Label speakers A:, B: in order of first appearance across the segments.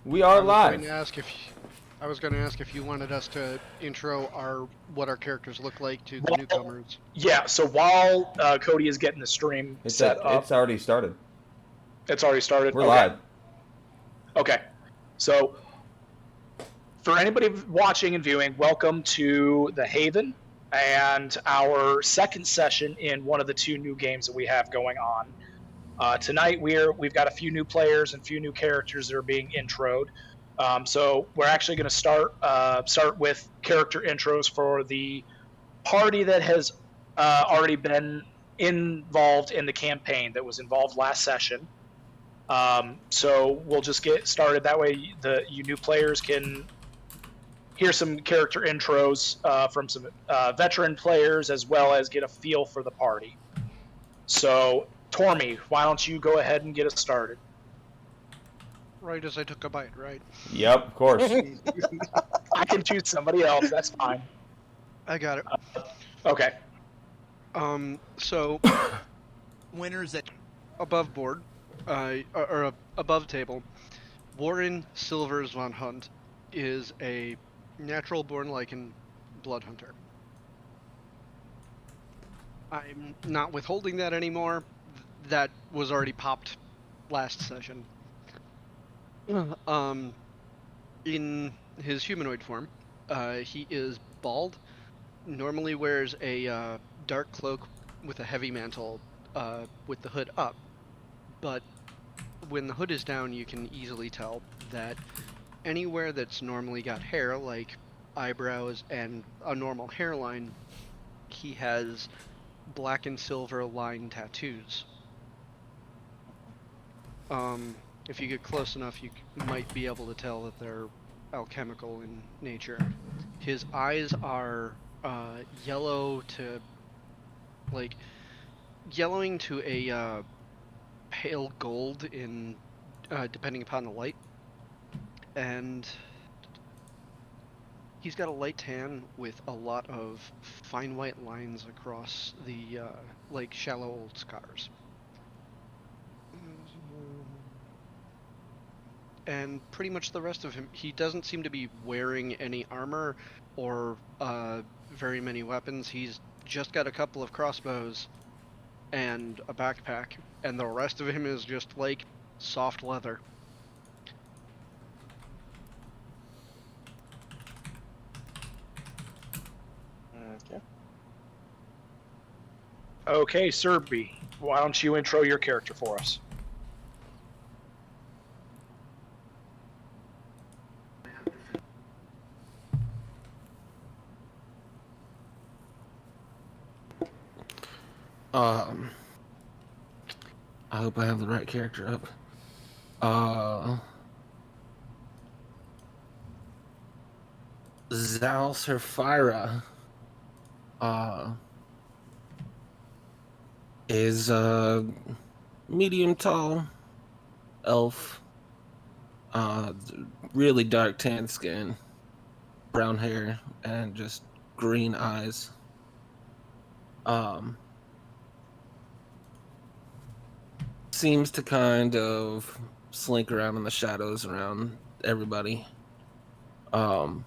A: We are live.
B: I was going to ask if you wanted us to intro what our characters look like to the
C: Well,
B: newcomers.
C: Yeah, so while Cody is getting the stream set up,
A: It's already started.
C: It's already started?
A: We're
C: okay.
A: live.
C: Okay. So, for anybody watching and viewing, welcome to The Haven and our second session in one of the two new games that we have going on. Tonight, we've got a few new players and a few new characters that are being introed. So we're actually going to start with character intros for the party that has already been involved in the campaign that was involved last session. So we'll just get started. That way, you new players can hear some character intros from some veteran players, as well as get a feel for the party. So, Tormy, why don't you go ahead and get us started?
B: Right as I took a bite, right?
A: Yep, of course.
C: I can choose somebody else. That's fine.
B: I got it.
C: Okay.
B: So
D: winners at
B: above board, or above table, Warren Silvers von Hunt is a natural-born Lycan blood hunter. I'm not withholding that anymore. That was already popped last session. In his humanoid form, he is bald, normally wears a dark cloak with a heavy mantle with the hood up, but when the hood is down, you can easily tell that anywhere that's normally got hair, like eyebrows and a normal hairline, he has black and silver line tattoos. If you get close enough, you might be able to tell that they're alchemical in nature. His eyes are yellow to, yellowing to a pale gold in depending upon the light, and he's got a light tan with a lot of fine white lines across the like shallow old scars. And pretty much the rest of him, he doesn't seem to be wearing any armor or very many weapons. He's just got a couple of crossbows and a backpack, and the rest of him is just like soft leather.
C: Okay, Serby, why don't you intro your character for us?
E: I hope I have the right character up. Zal Surfira is a medium tall elf, really dark tan skin, brown hair, and just green eyes. Seems to kind of slink around in the shadows around everybody. And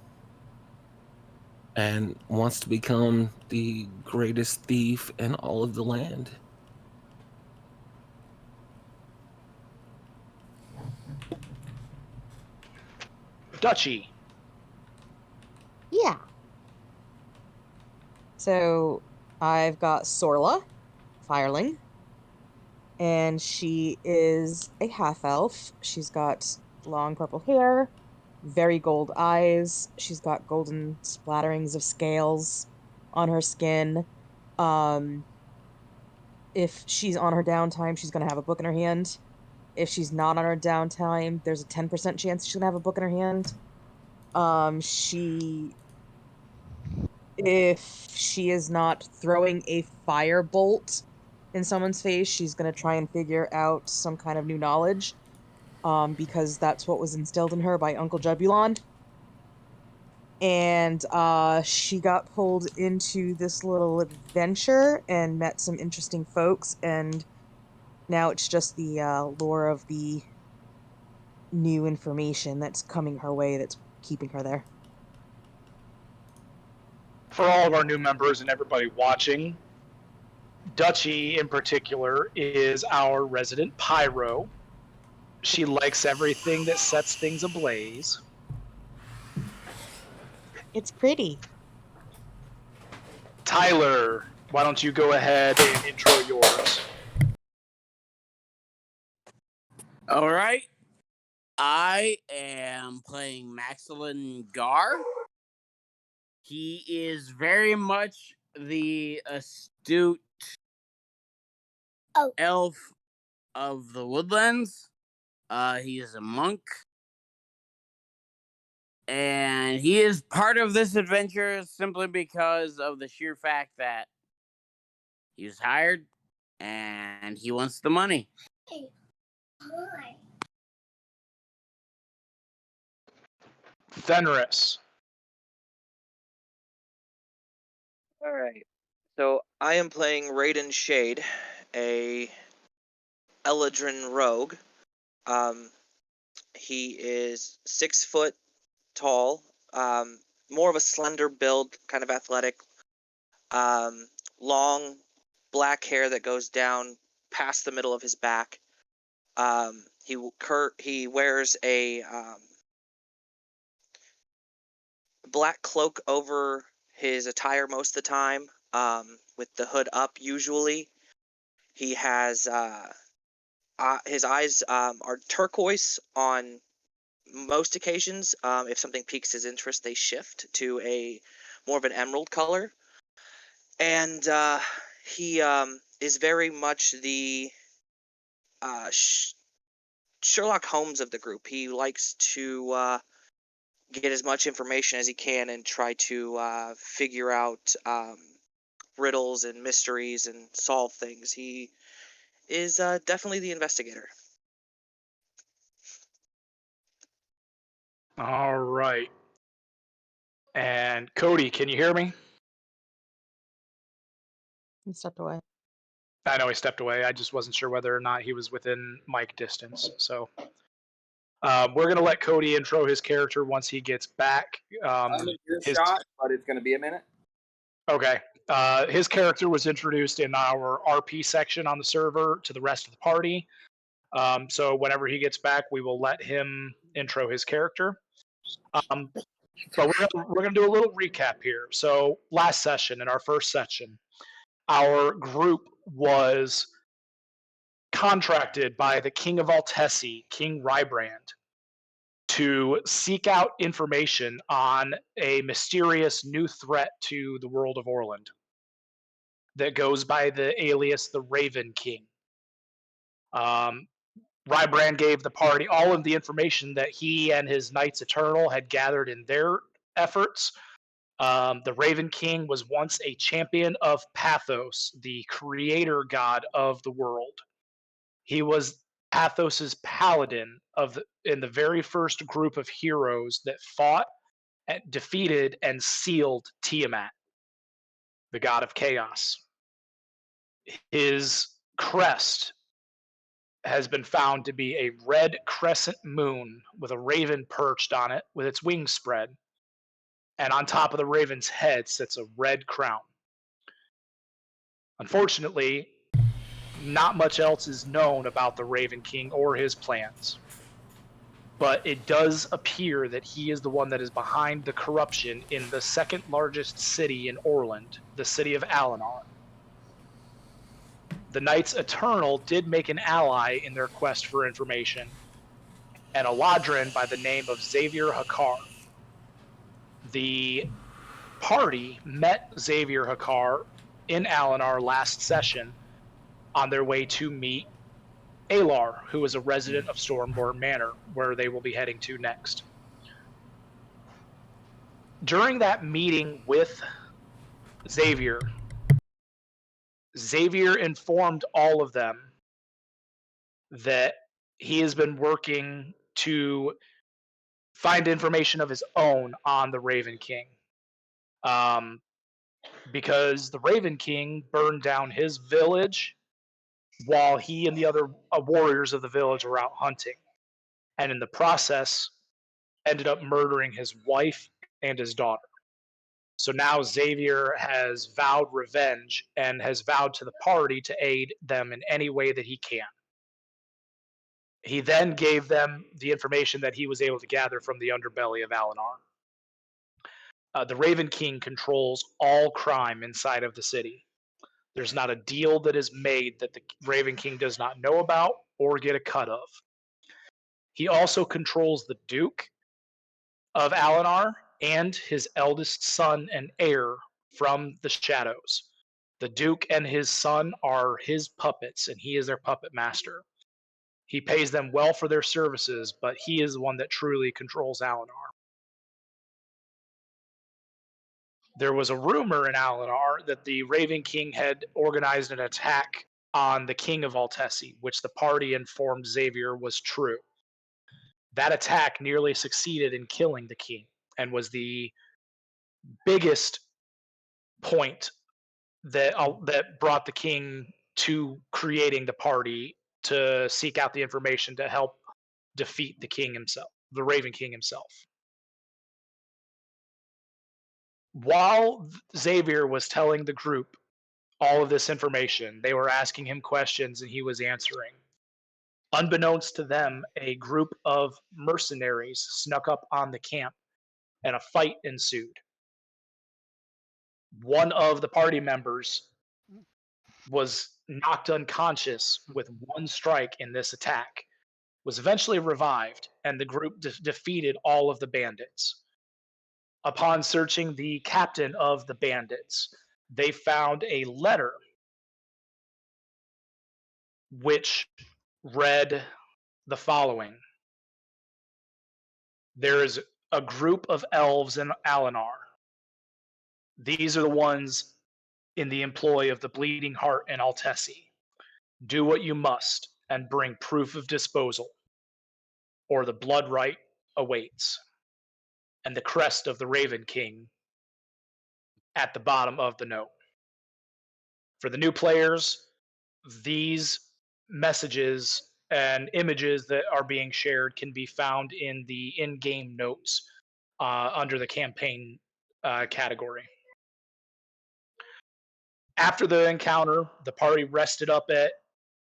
E: wants to become the greatest thief in all of the land.
C: Dutchy.
F: Yeah. So I've got Sorla, Fireling, and she is a half-elf. She's got long purple hair, very gold eyes. She's got golden splatterings of scales on her skin. If she's on her downtime, she's going to have a book in her hand. If she's not on her downtime, there's a 10% chance she's going to have a book in her hand. If she is not throwing a firebolt in someone's face, she's going to try and figure out some kind of new knowledge, because that's what was instilled in her by Uncle Jebulon. And she got pulled into this little adventure and met some interesting folks, and now it's just the lore of the new information that's coming her way that's keeping her there.
C: For all of our new members and everybody watching, Dutchie in particular is our resident pyro. She likes everything that sets things ablaze.
F: It's pretty.
C: Tyler, why don't you go ahead and intro yours?
A: All right. I am playing Maxilin Gar. He is very much the astute elf of the woodlands. He is a monk. And he is part of this adventure simply because of the sheer fact that he was hired and he wants the money.
C: Fenris.
G: All right. So I am playing Raiden Shade, a Eladrin rogue. He is 6 foot tall, more of a slender build, kind of athletic. Long black hair that goes down past the middle of his back. He wears a black cloak over his attire most of the time, with the hood up usually. He has his eyes are turquoise on most occasions. If something piques his interest, they shift to a more of an emerald color. And he is very much the Sherlock Holmes of the group. He likes to get as much information as he can and try to figure out riddles and mysteries and solve things. He is definitely the investigator.
C: All right. And Cody, can you hear me?
F: He stepped away.
C: I know he stepped away. I just wasn't sure whether or not he was within mic distance. So we're going to let Cody intro his character once he gets back.
H: I'm in earshot, but it's going to be a minute.
C: Okay. His character was introduced in our RP section on the server to the rest of the party. So whenever he gets back, we will let him intro his character. But we're gonna do a little recap here. So last session, in our first session, our group was contracted by the King of Altessi, King Rybrand, to seek out information on a mysterious new threat to the world of Orland that goes by the alias the Raven King. Rybrand gave the party all of the information that he and his Knights Eternal had gathered in their efforts. The Raven King was once a champion of Pathos, the creator god of the world. He was Pathos's paladin in the very first group of heroes that fought, defeated, and sealed Tiamat, the god of chaos. His crest has been found to be a red crescent moon with a raven perched on it with its wings spread. And on top of the raven's head sits a red crown. Unfortunately, not much else is known about the Raven King or his plans. But it does appear that he is the one that is behind the corruption in the second largest city in Orland, the city of Alinar. The Knights Eternal did make an ally in their quest for information, an Eladrin by the name of Xavier Hakar. The party met Xavier Hakar in Alinar last session on their way to meet Alar, who is a resident of Stormborn Manor, where they will be heading to next. During that meeting with Xavier informed all of them that he has been working to find information of his own on the Raven King. Because the Raven King burned down his village while he and the other warriors of the village were out hunting. and in the process ended up murdering his wife and his daughter. So now Xavier has vowed revenge and has vowed to the party to aid them in any way that he can. He then gave them the information that he was able to gather from the underbelly of Alinar. The Raven King controls all crime inside of the city. There's not a deal that is made that the Raven King does not know about or get a cut of. He also controls the Duke of Alinar and his eldest son and heir from the shadows. The Duke and his son are his puppets, and he is their puppet master. He pays them well for their services, but he is the one that truly controls Alinar. There was a rumor in Alinar that the Raven King had organized an attack on the King of Altessi, which the party informed Xavier was true. That attack nearly succeeded in killing the king and was the biggest point that brought the king to creating the party to seek out the information to help defeat the king himself, the Raven King himself. While Xavier was telling the group all of this information, they were asking him questions and he was answering. Unbeknownst to them, a group of mercenaries snuck up on the camp and a fight ensued. One of the party members was knocked unconscious with one strike in this attack, was eventually revived, and the group defeated all of the bandits. Upon searching the captain of the bandits, they found a letter which read the following. There is a group of elves in Alinar. These are the ones in the employ of the Bleeding Heart and Altessi. Do what you must and bring proof of disposal, or the blood right awaits. And the crest of the Raven King at the bottom of the note. For the new players, these messages and images that are being shared can be found in the in-game notes under the campaign category. After the encounter, the party rested up at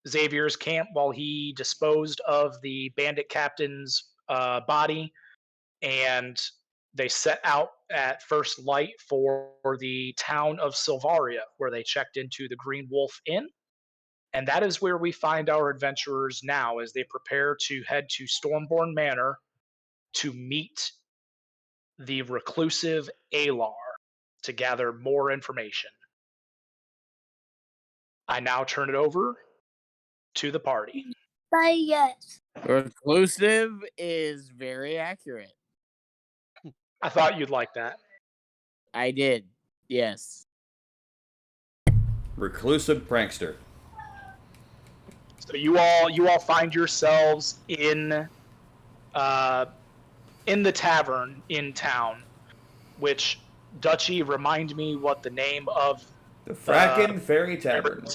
C: Xavier's camp while he disposed of the bandit captain's body, and they set out at first light for the town of Silvaria, where they checked into the Green Wolf Inn. And that is where we find our adventurers now as they prepare to head to Stormborn Manor to meet the reclusive Alar to gather more information. I now turn it over to the party.
A: Yes. Reclusive is very accurate.
C: I thought you'd like that.
A: I did. Yes.
I: Reclusive prankster.
C: So you all find yourselves in the tavern in town, which Dutchy, remind me what the name of
I: the Frackin' Fairy Tavern.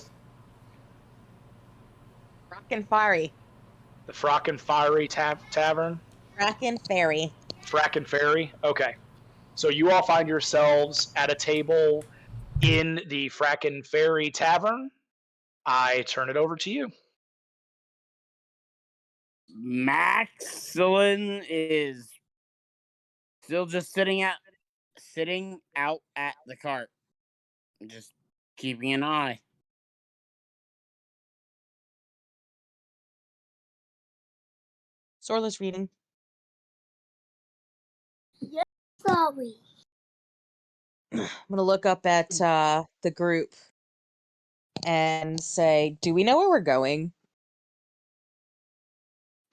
F: Frackin' Fiery.
C: The Frackin' Fiery Tavern?
F: Frackin' Fairy.
C: Frackin' Fairy? Okay. So you all find yourselves at a table in the Frackin' Fairy Tavern. I turn it over to you.
A: Maxilin is still just sitting out at the cart, just keeping an eye.
F: Sorla's reading.
J: Yes, sorry.
F: I'm gonna look up at the group and say, do we know where we're going?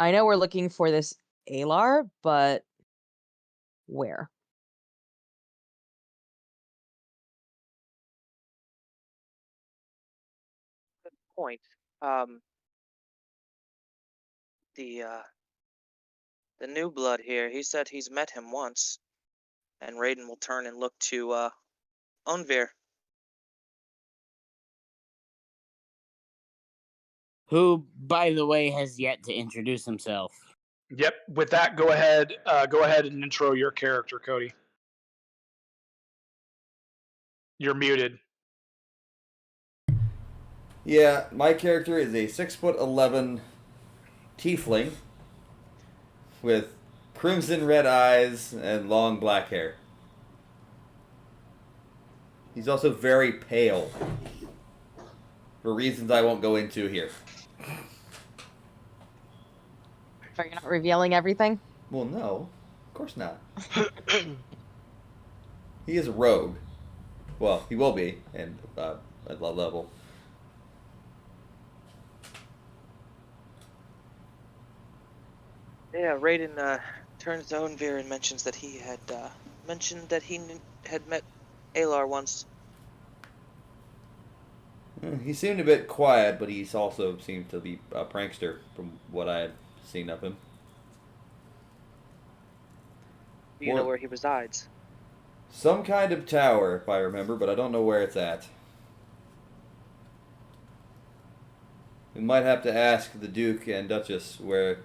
F: I know we're looking for this Alar, but where?
G: Good point. The new blood here, he said he's met him once. And Raiden will turn and look to Unveer.
A: Who, by the way, has yet to introduce himself.
C: Yep. With that, go ahead. Go ahead and intro your character, Cody. You're muted.
I: Yeah, my character is a 6'11" tiefling with crimson red eyes and long black hair. He's also very pale, for reasons I won't go into here.
F: Are you not revealing everything?
I: Well, no, of course not. He is a rogue. Well, he will be, and at low level.
G: Yeah, Raiden turns to Owenveer and mentions that he had mentioned that he had met Alar once.
I: He seemed a bit quiet, but he's also seemed to be a prankster from what I had seen of him.
G: Do you know where he resides?
I: Some kind of tower, if I remember, but I don't know where it's at. We might have to ask the Duke and Duchess where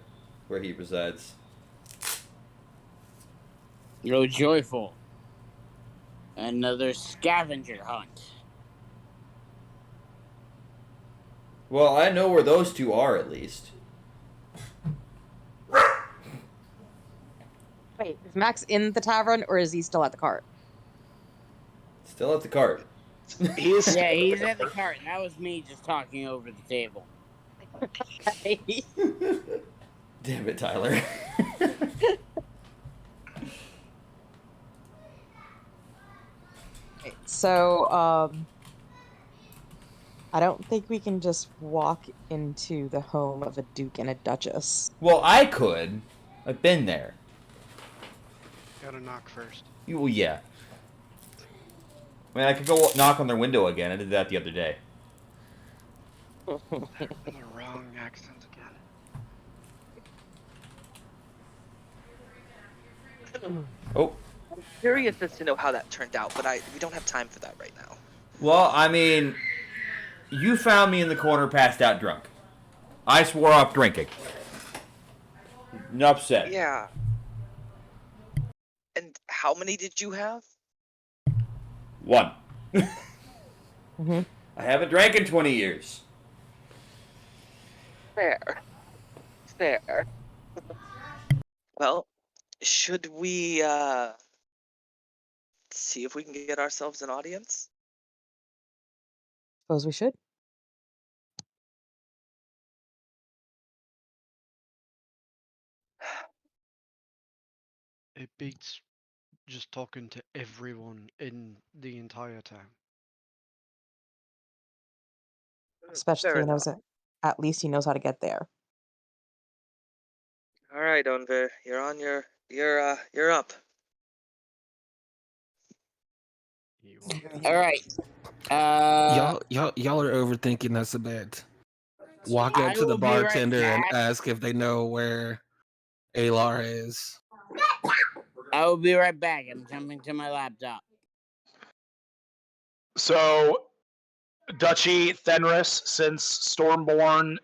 I: he resides.
A: Oh, joyful. Another scavenger hunt.
I: Well, I know where those two are, at least.
F: Wait, is Max in the tavern or is he still at the cart?
I: Still at the cart.
C: He's
A: at the cart. That was me just talking over the table.
F: Okay.
I: Damn it, Tyler.
F: So, I don't think we can just walk into the home of a duke and a duchess.
I: Well, I could. I've been there.
B: Gotta knock first.
I: Well, yeah. I mean, I could go knock on their window again. I did that the other day.
B: The wrong accent again.
I: Oh.
G: I'm curious as to know how that turned out, but we don't have time for that right now.
I: Well, I mean, you found me in the corner passed out drunk. I swore off drinking. Enough said.
G: Yeah. And how many did you have?
I: One.
F: Mm-hmm.
I: I haven't drank in 20 years.
G: Fair. Well, should we see if we can get ourselves an audience?
F: Suppose we should.
B: It beats just talking to everyone in the entire town.
F: Especially
G: Fair
F: if he knows
G: enough.
F: it. At least he knows how to get there.
G: All right, Onver, you're on you're up.
A: All right.
E: Y'all are overthinking this a bit. Walk
A: I
E: up to the
A: will be right
E: bartender and
A: back.
E: ask if they know where Alar is.
A: I will be right back. I'm jumping to my laptop.
C: So, Duchy, Fenris, since Stormborn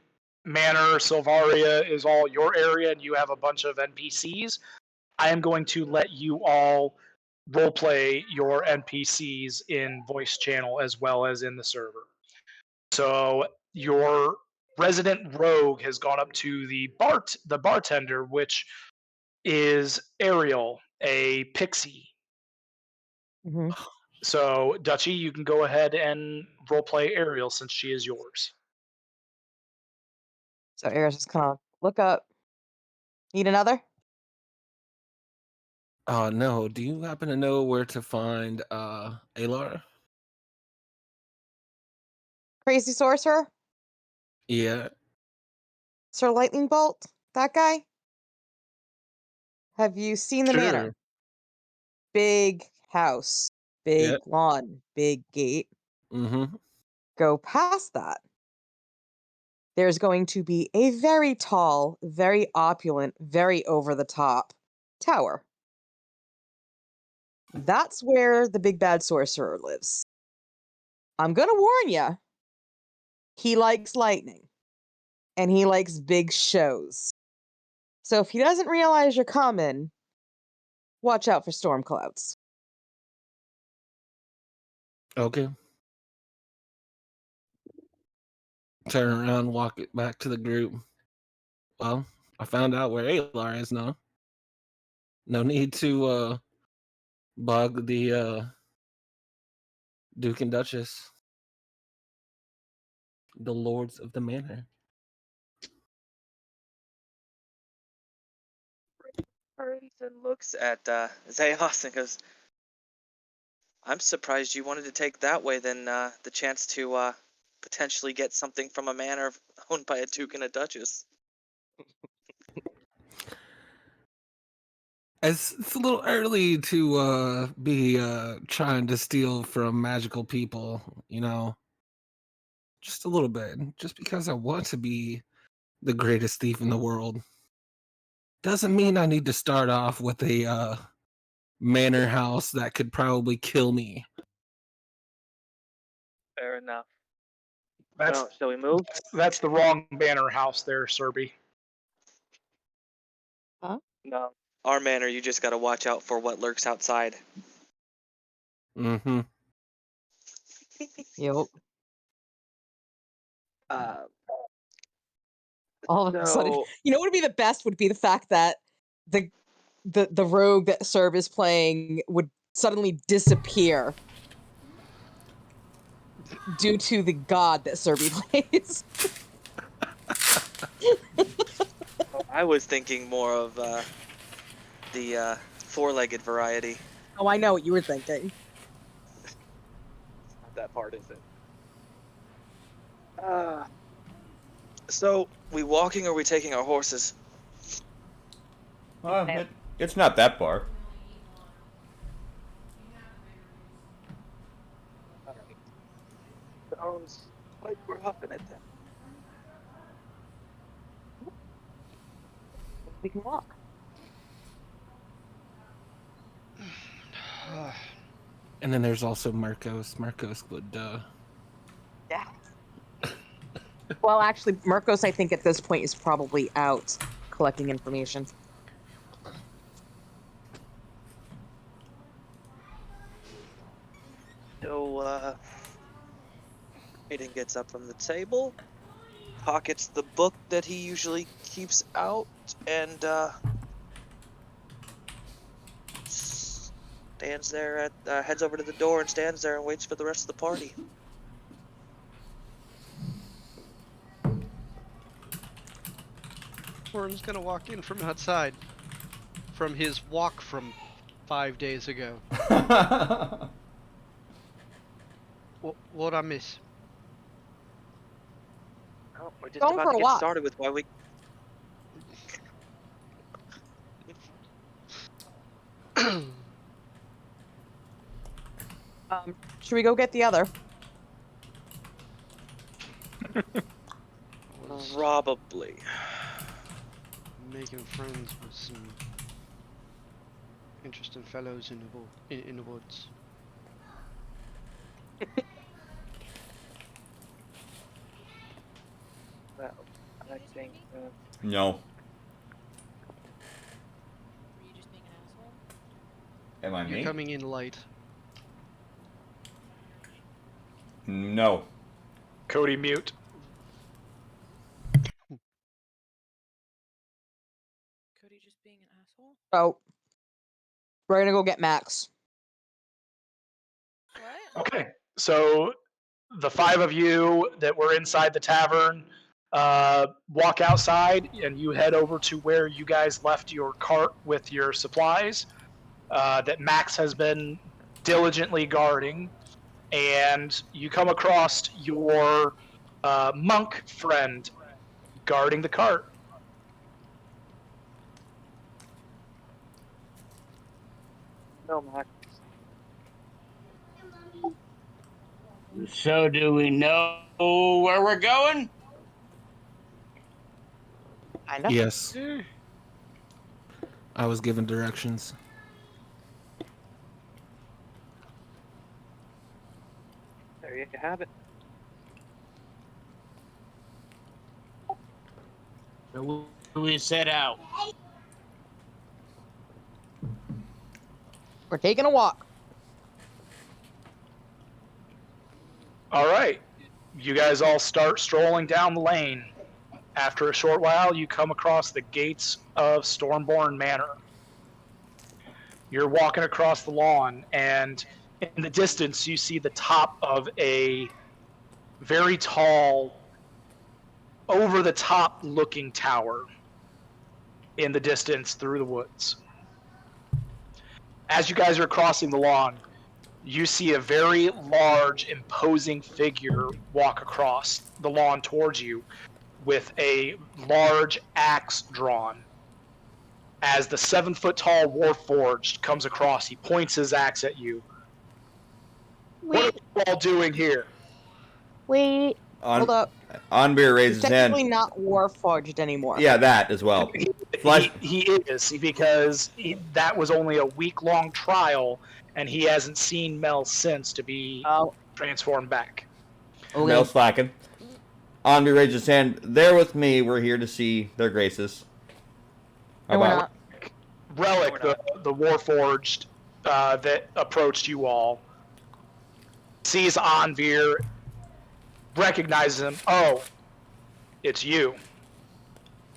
C: Manor, Silvaria is all your area and you have a bunch of NPCs, I am going to let you all roleplay your NPCs in voice channel as well as in the server. So, your resident rogue has gone up to the bartender, which is Ariel, a pixie.
F: Mm-hmm.
C: So, Duchy, you can go ahead and roleplay Ariel since she is yours.
F: So Aries just kind of look up. Need another?
E: No. Do you happen to know where to find Alar?
F: Crazy sorcerer?
E: Yeah.
F: Sir Lightning Bolt? That guy? Have you seen the manor?
E: Sure.
F: Big house, big
E: Yep.
F: lawn, big gate.
E: Mm-hmm.
F: Go past that. There's going to be a very tall, very opulent, very over the top tower. That's where the big bad sorcerer lives. I'm going to warn you. He likes lightning. And he likes big shows. So if he doesn't realize you're coming, watch out for storm clouds.
E: Okay. Turn around, walk it back to the group. Well, I found out where Alar is now. No need to bug the Duke and Duchess, the lords of the manor.
G: Turns and looks at Zayos and goes, I'm surprised you wanted to take that way than the chance to potentially get something from a manor owned by a duke and a duchess.
E: It's a little early to be trying to steal from magical people, you know. Just a little bit. Just because I want to be the greatest thief in the world doesn't mean I need to start off with a manor house that could probably kill me.
G: Fair enough.
C: That's
G: Shall we move?
C: that's the wrong banner house there, Serby.
G: No. Our manor, you just gotta watch out for what lurks outside.
E: Mm-hmm.
F: Yep. All of a sudden,
G: So,
F: you know what would be the best would be the fact that the rogue that Serb is playing would suddenly disappear due to the god that Serby plays.
G: I was thinking more of the four-legged variety.
F: Oh, I know what you were thinking.
G: Not that part, is it? So, we walking or we taking our horses?
I: It's not that far.
G: Alright. Sounds like we're huffing it then.
F: We can walk.
E: And then there's also Marcos. Marcos would
F: Yeah. Well, actually, Marcos, I think at this point is probably out collecting information.
G: So, Aiden gets up from the table, pockets the book that he usually keeps out, and stands there heads over to the door and stands there and waits for the rest of the party.
B: Orland's gonna walk in from outside, from his walk from 5 days ago. What I miss?
G: Oh, we're just
F: Going
G: about
F: for
G: to
F: a
G: get
F: walk.
G: started with why we.
F: Should we go get the other?
G: Probably.
B: Making friends with some interesting fellows in the woods.
G: Well, I think.
I: No.
K: Were you just being an asshole?
I: Am I
B: You're
I: me?
B: coming in light.
I: No.
C: Cody mute.
K: Cody just being an asshole?
F: Oh. We're gonna go get Max.
K: What?
C: Okay, so the five of you that were inside the tavern walk outside, and you head over to where you guys left your cart with your supplies that Max has been diligently guarding, and you come across your monk friend guarding the cart.
G: No, Max.
A: So, do we know where we're going?
F: I know.
E: yes. I was given directions.
G: There you have it.
A: So we set out.
F: We're taking a walk.
C: All right. You guys all start strolling down the lane. After a short while, you come across the gates of Stormborn Manor. You're walking across the lawn, and in the distance, you see the top of a very tall, over the top looking tower in the distance through the woods. As you guys are crossing the lawn, you see a very large, imposing figure walk across the lawn towards you with a large axe drawn. As the 7-foot-tall Warforged comes across, he points his axe at you. What are you all doing here?
F: Wait. Hold up.
I: Onbeer raises
F: He's
I: his hand.
F: technically not Warforged anymore.
I: Yeah, that as well.
C: He is, because that was only a week-long trial, and he hasn't seen Mel since to be transformed back.
I: Mel slacking. Onbeer raises his hand. They're with me. We're here to see their graces. How
F: No, we're
I: about
F: not.
C: Relic, the Warforged that approached you all, sees Anvir, recognizes him. Oh, it's you.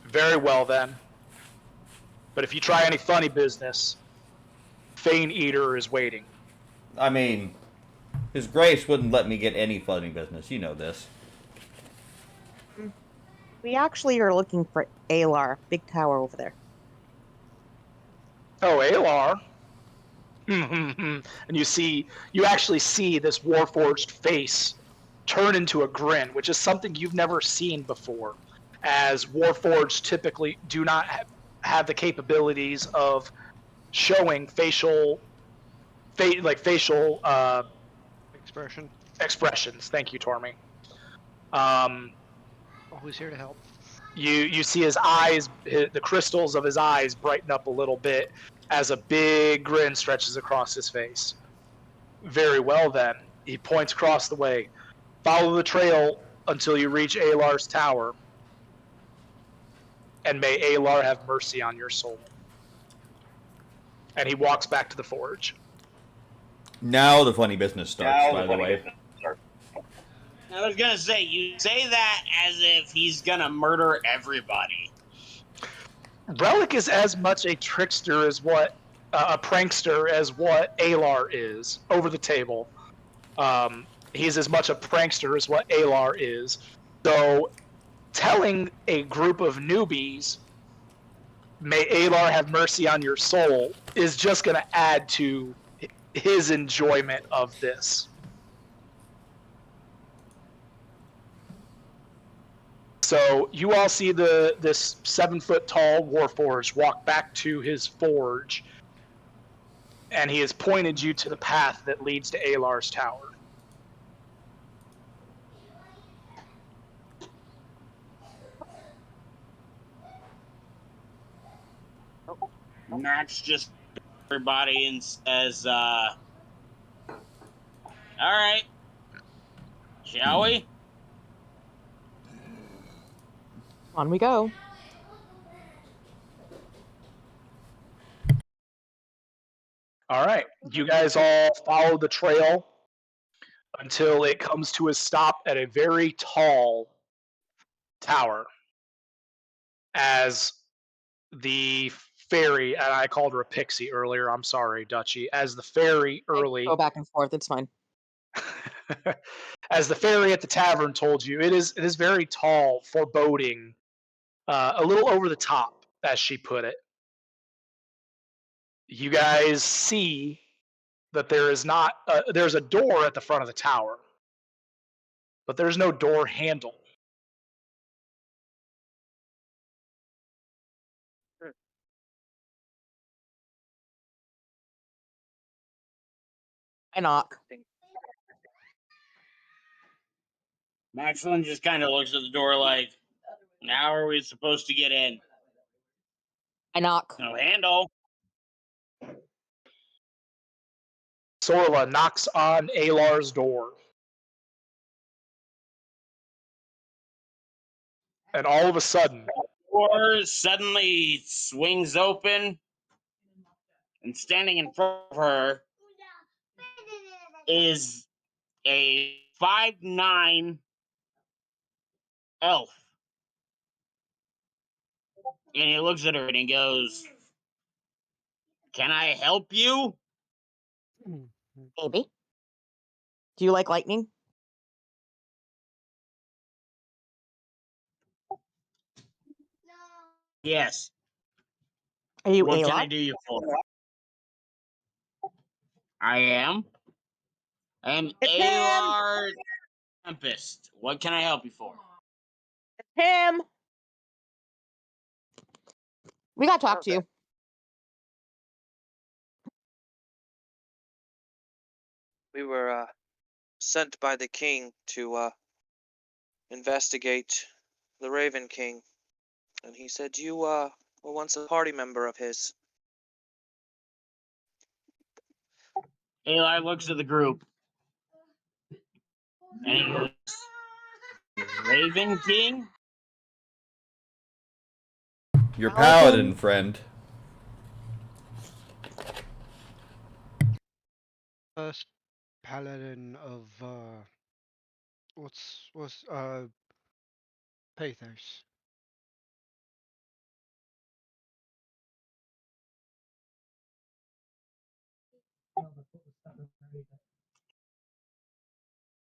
C: Very well then. But if you try any funny business, Fane Eater is waiting.
I: I mean, His Grace wouldn't let me get any funny business. You know this.
F: We actually are looking for Alar, big tower over there.
C: Oh, Alar. And you actually see this Warforged face turn into a grin, which is something you've never seen before, as Warforged typically do not have the capabilities of showing facial expressions. Thank you, Tormy.
B: Always here to help.
C: You see his eyes, the crystals of his eyes brighten up a little bit as a big grin stretches across his face. Very well then. He points across the way. Follow the trail until you reach Alar's tower. And may Alar have mercy on your soul. And he walks back to the forge.
I: Now the funny business starts, by the way.
A: I was gonna say, you say that as if he's gonna murder everybody.
C: Relic is as much a trickster as what a prankster as what Alar is over the table. He's as much a prankster as what Alar is. So, telling a group of newbies, "May Alar have mercy on your soul," is just going to add to his enjoyment of this. So you all see this 7-foot-tall Warforged walk back to his forge, and he has pointed you to the path that leads to Alar's tower.
A: Max just everybody and says, all right, shall we?
F: On we go.
C: All right, you guys all follow the trail until it comes to a stop at a very tall tower. As the fairy, and I called her a pixie earlier, I'm sorry, Dutchie. As the fairy
F: Go back and forth, it's fine.
C: As the fairy at the tavern told you, it is very tall, foreboding, a little over the top, as she put it. You guys see that there's a door at the front of the tower, but there's no door handle.
F: I knock.
A: Maxwell just kind of looks at the door like, how are we supposed to get in?
F: I knock.
A: No handle.
C: Sorla knocks on Alar's door. And all of a sudden,
A: the door suddenly swings open, and standing in front of her is a 5'9" elf. And he looks at her and he goes, "Can I help you?"
F: Maybe. Do you like lightning?
A: Yes.
F: Are you
A: What can
F: Ayla?
A: I do you for? I am. I am
F: It's him!
A: Alar Tempest. What can I help you for?
F: Him! We gotta talk to
G: Okay.
F: you.
G: We were sent by the king to investigate the Raven King, and he said you were once a party member of his.
A: Alar looks at the group and he goes, "Raven King?"
I: Your
F: Paladin.
I: paladin friend.
B: First paladin of what's Pathos.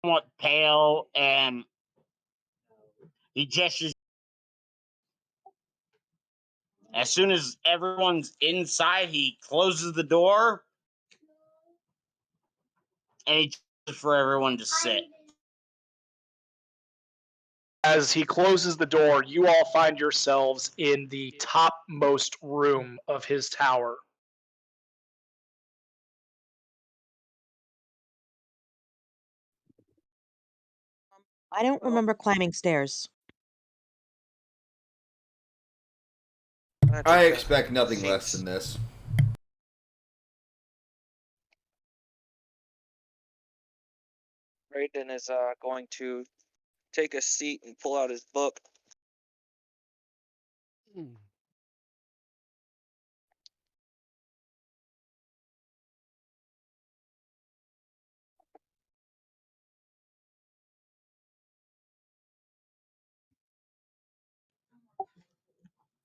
A: Somewhat pale, and he gestures. As soon as everyone's inside, he closes the door and he gestures for everyone to sit.
C: As he closes the door, you all find yourselves in the topmost room of his tower.
F: I don't remember climbing stairs.
G: That's
I: I
G: okay.
I: expect nothing less
G: Seems
I: than this.
G: Raiden is going to take a seat and pull out his book.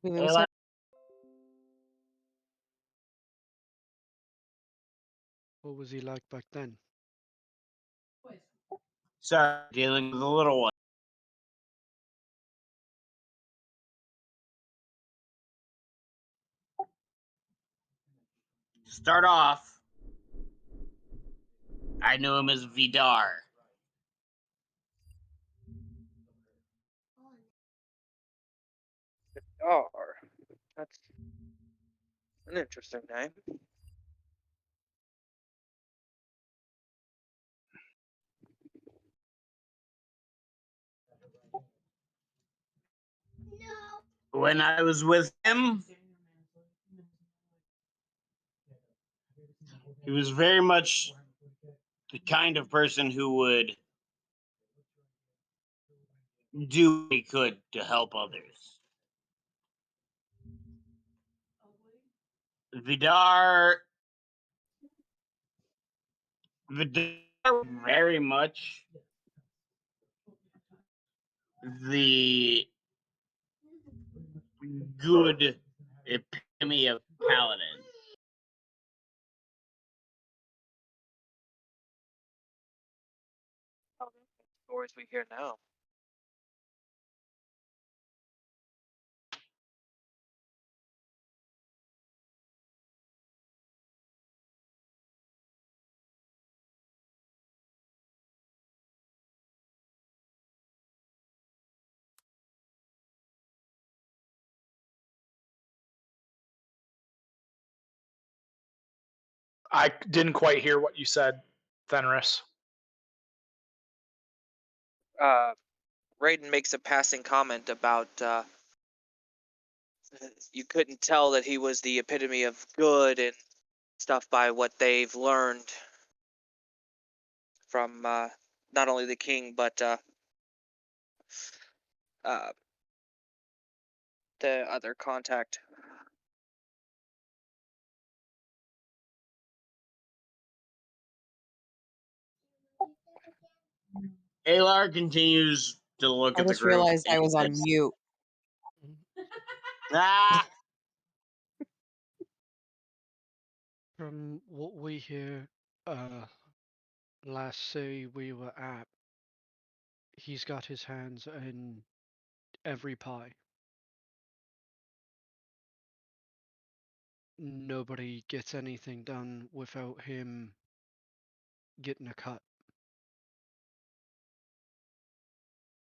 F: We
A: Alar,
B: What was he like back then?
A: sorry, dealing with the little one. Start off, I knew him as Vidar.
G: Oh, that's an interesting name.
A: When I was with him, he was very much the kind of person who would do what he could to help others. Vidar, Vidar, very much the good epitome of paladin.
G: Oh, stories we hear now.
C: I didn't quite hear what you said, Fenris.
G: Raiden makes a passing comment about you couldn't tell that he was the epitome of good and stuff by what they've learned from not only the king but uh, the other contact.
A: Alar continues to look
F: I
A: at the
F: just
A: group.
F: realized I
A: and
F: was on
A: says,
F: mute.
A: Ah!
B: From what we hear, last city we were at, he's got his hands in every pie. Nobody gets anything done without him getting a cut.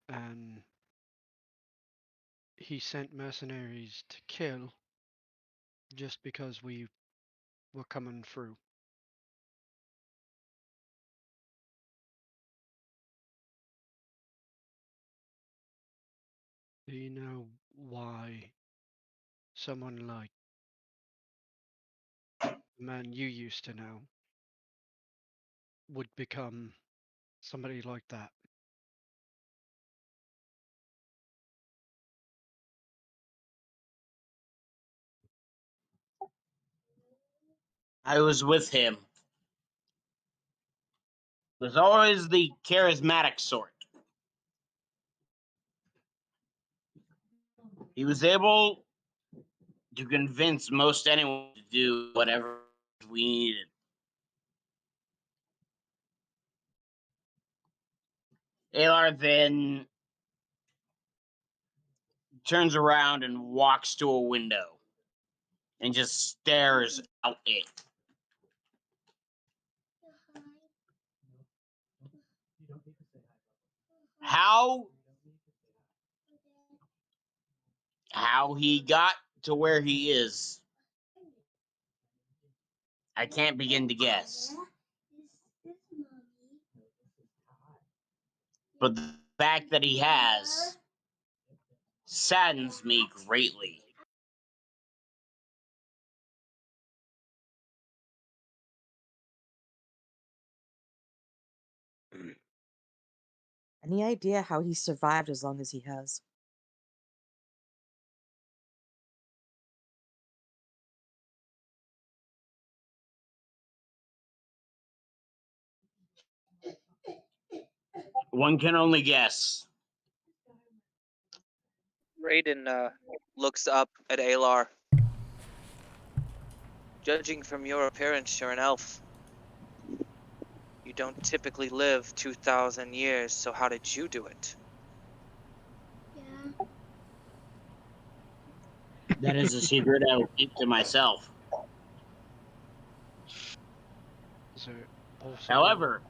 B: And he sent mercenaries to kill just because we were coming through. Do you know why someone like the man you used to know would become somebody like that?
A: I was with him. Was always the charismatic sort. He was able to convince most anyone to do whatever we needed. Alar then turns around and walks to a window and just stares out it. How he got to where he is, I can't begin to guess. But the fact that he has saddens me greatly.
F: Any idea how he survived as long as he has?
A: One can only guess.
G: Raiden looks up at Alar. Judging from your appearance, you're an elf. You don't typically live 2,000 years, so how did you do it?
A: That is a secret I will keep to myself.
B: Is it possible?
A: However,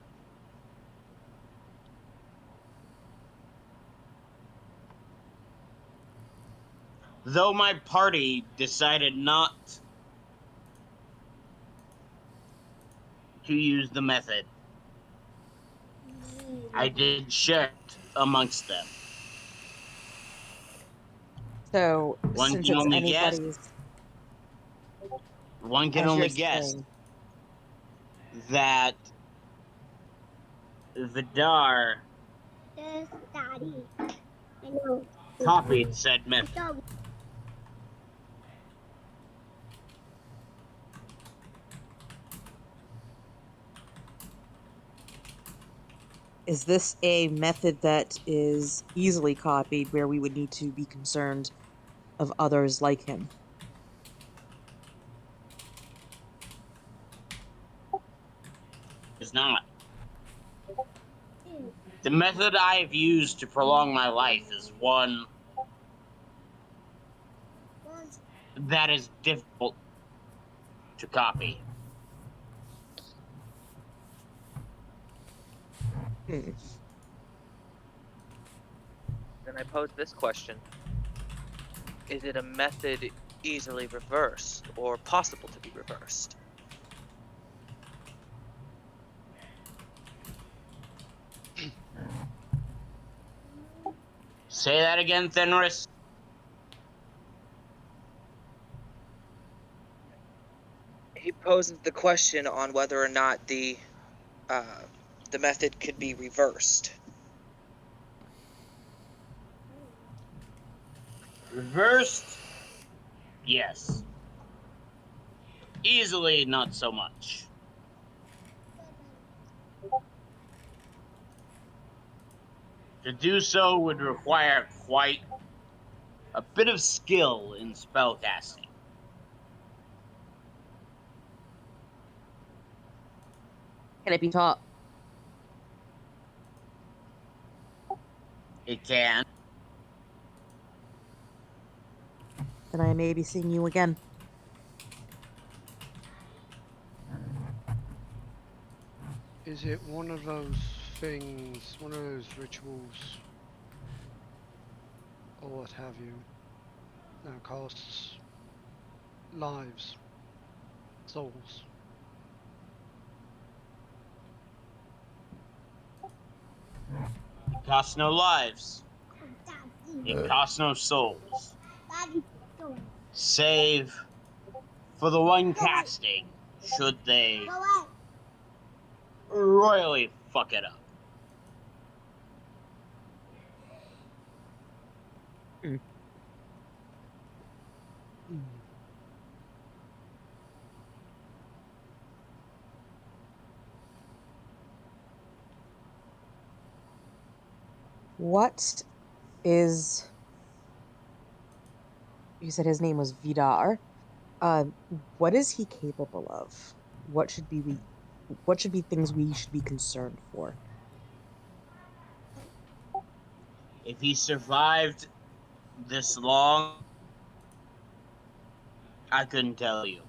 A: though my party decided not to use the method, I did share it amongst them.
F: So,
A: One
F: since
A: can
F: it's
A: only guess.
F: anybody's,
A: One can
F: as
A: only
F: you're
A: guess
F: saying,
A: that Vidar
J: Yes, Daddy. I know.
A: copied said method.
F: is this a method that is easily copied where we would need to be concerned of others like him?
A: It's not. The method I have used to prolong my life is one that is difficult to copy.
F: Hmm.
G: Then I pose this question. Is it a method easily reversed or possible to be reversed?
A: Say that again, Fenris.
G: He poses the question on whether or not the method could be reversed.
A: Reversed? Yes. Easily, not so much. To do so would require quite a bit of skill in spellcasting.
F: Can it be taught?
A: It can.
F: Then I may be seeing you again.
B: Is it one of those things, one of those rituals, or what have you, that costs lives, souls?
A: It costs no lives. It costs no souls. Save for the one casting, should they royally fuck it up.
F: What is... You said his name was Vidar. What is he capable of? What should be things we should be concerned for?
A: If he survived this long, I couldn't tell you.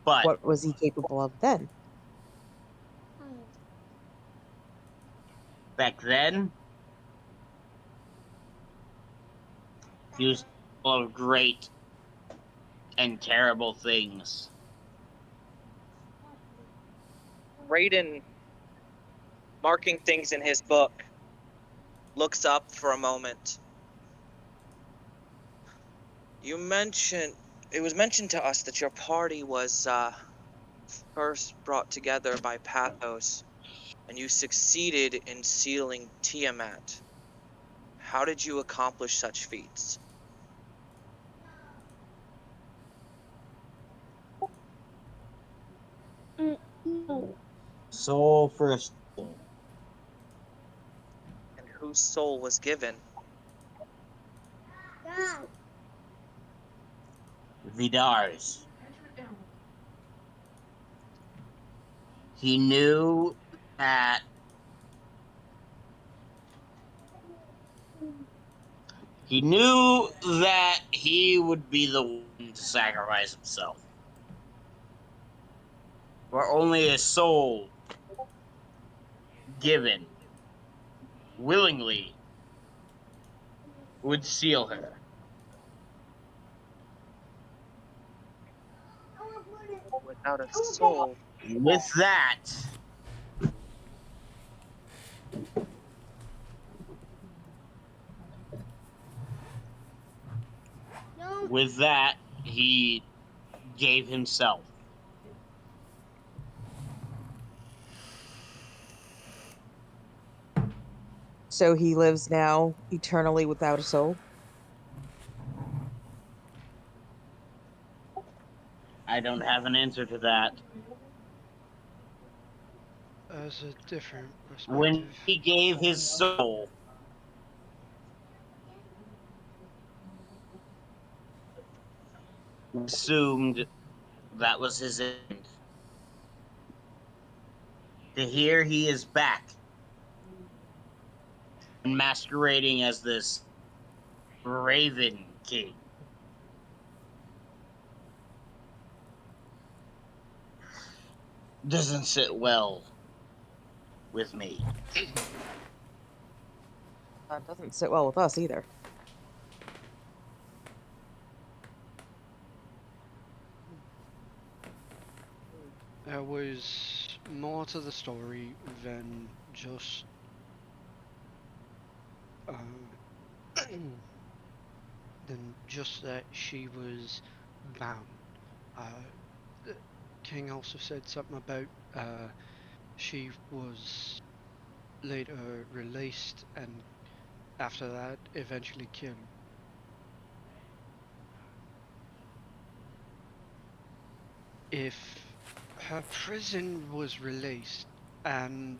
A: But
F: What was he capable of then?
A: back then, he was full of great and terrible things.
G: Raiden, marking things in his book, looks up for a moment. It was mentioned to us that your party was first brought together by Pathos, and you succeeded in sealing Tiamat. How did you accomplish such feats?
A: Soul for a soul.
G: And whose soul was given?
A: Vidar's. He knew that he would be the one to sacrifice himself. For only a soul given willingly would seal her.
G: Without a soul.
A: With that, he gave himself.
F: So he lives now eternally without a soul?
A: I don't have an answer to that.
B: As a different
A: When
B: perspective.
A: he gave his soul, assumed that was his end. To hear he is back and masquerading as this Raven King doesn't sit well with me.
F: That doesn't sit well with us either.
B: There was more to the story than just that she was bound. King also said something about she was later released and after that eventually killed. If her prison was released and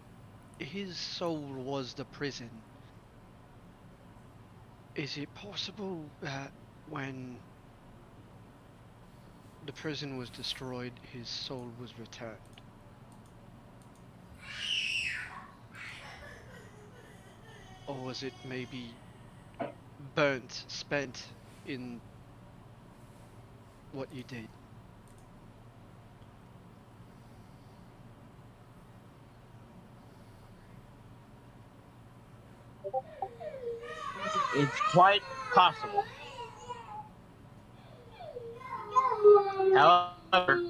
B: his soul was the prison. Is it possible that when the prison was destroyed, his soul was returned? Or was it maybe burnt, spent in what you did?
A: It's quite possible. However,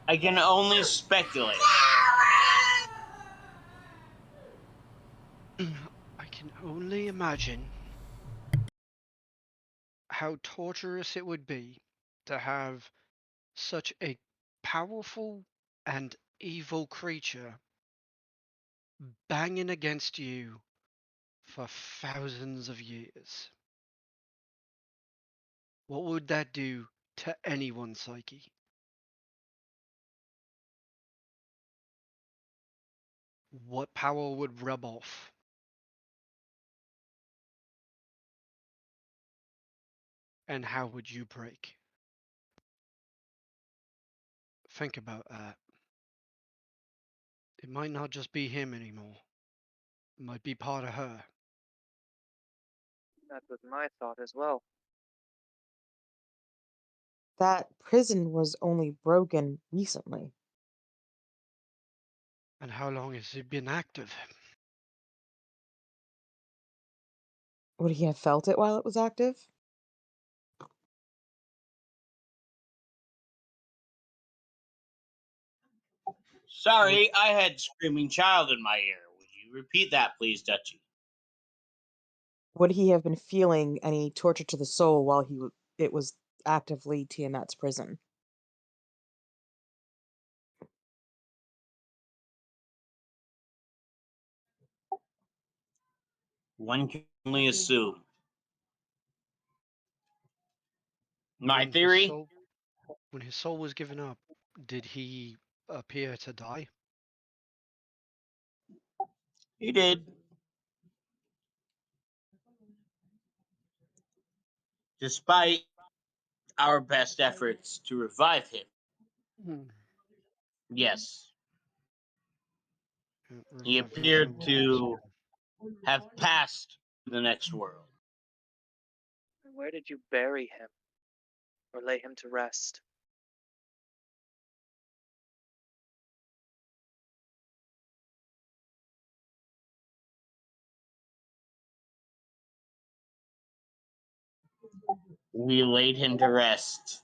A: I can only speculate.
B: I can only imagine how torturous it would be to have such a powerful and evil creature banging against you for thousands of years. What would that do to anyone's psyche? What power would rub off? And how would you break? Think about that. It might not just be him anymore. It might be part of her.
G: That was my thought as well.
F: That prison was only broken recently.
B: And how long has it been active?
F: Would he have felt it while it was active?
A: Sorry, I had screaming child in my ear. Would you repeat that, please, Dutchie?
F: Would he have been feeling any torture to the soul while it was actively Tiamat's prison?
A: One can only assume. My
B: When his
A: theory?
B: soul, when his soul was given up, did he appear to die?
A: He did. Despite our best efforts to revive him.
B: Hmm.
A: Yes. He
B: Revive him
A: appeared
B: from what?
A: to have passed to the next world.
G: Where did you bury him? Or lay him to rest?
A: We laid him to rest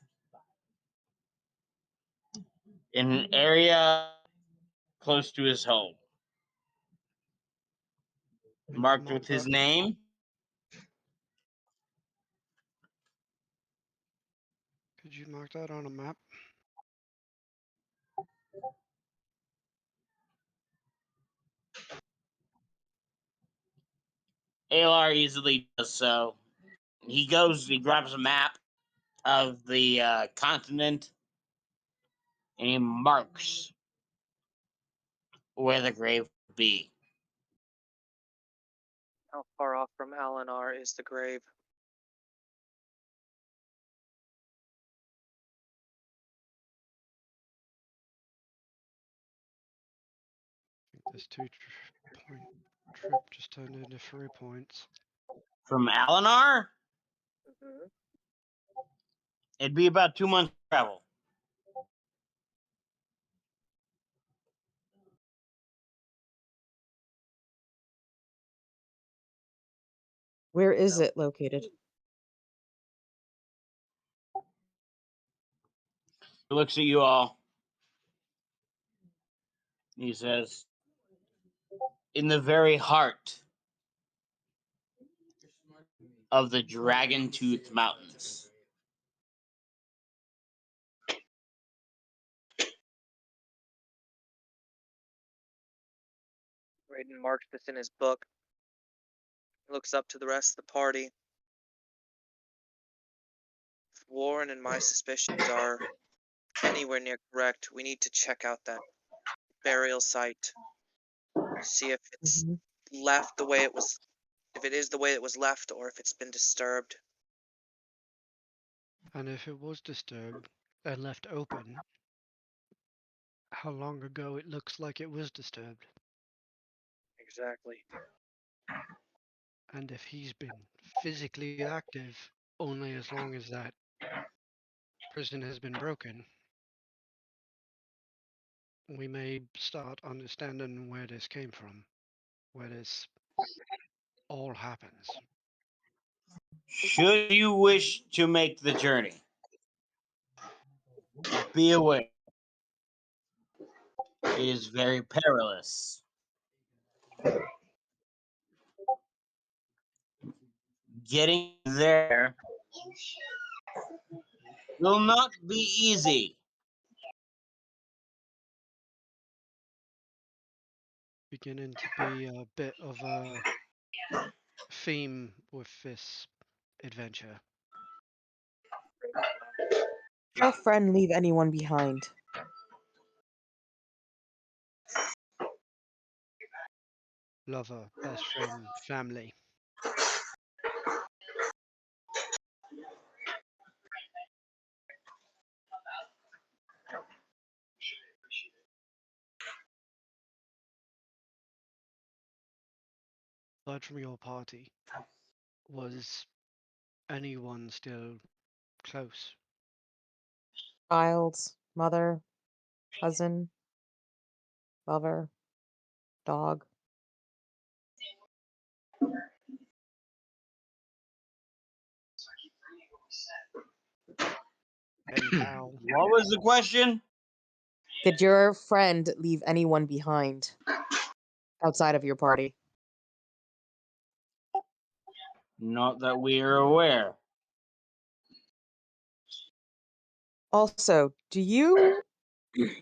A: in an area close to his home,
B: And you
A: marked with
B: marked
A: his
B: that.
A: name.
B: Could you mark that on a map?
A: Alar easily does so. He grabs a map of the continent, and he marks where the grave would be.
G: How far off from Alinar is the grave?
B: I think this point trip just turned into 3 points.
A: From Alinar,
G: Mm-hmm.
A: it'd be about 2 months travel.
F: Where is it located?
A: He looks at you all. He says, in the very heart of the Dragon Tooth Mountains.
G: Raiden marks this in his book. Looks up to the rest of the party. If Warren and my suspicions are anywhere near correct, we need to check out that burial site. See if it's
F: Mhm.
G: left the way it was, if it is the way it was left, or if it's been disturbed.
B: And if it was disturbed and left open, how long ago it looks like it was disturbed?
G: Exactly.
B: And if he's been physically active only as long as that prison has been broken, we may start understanding where this came from, where this all happens.
A: Should you wish to make the journey, be aware it is very perilous. Getting there will not be easy.
B: Beginning to be a bit of a theme with this adventure.
F: Did your friend leave anyone behind?
B: Lover, best friend, family. Aside from your party, was anyone still close?
F: Child, mother, cousin, lover, dog.
B: Pen pal.
A: What was the question?
F: Did your friend leave anyone behind outside of your party?
A: Not that we are aware.
F: Also, do you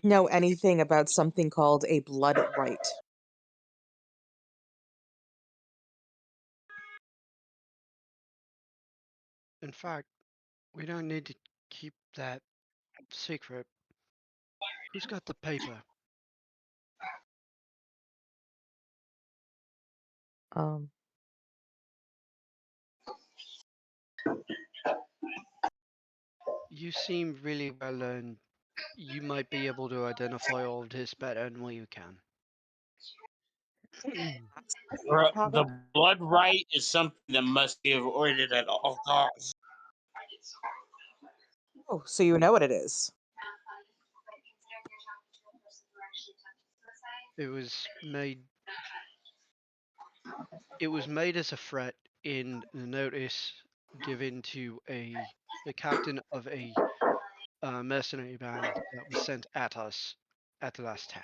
F: know anything about something called a blood right?
B: In fact, we don't need to keep that secret. Who's got the paper?
F: Um,
B: You seem really well learned. You might be able to identify all of this better than we can.
A: The blood right is something that must be avoided at all costs.
F: oh, so you know what it is.
B: It was made as a threat in the notice given to the captain of a mercenary band that was sent at us at the last town.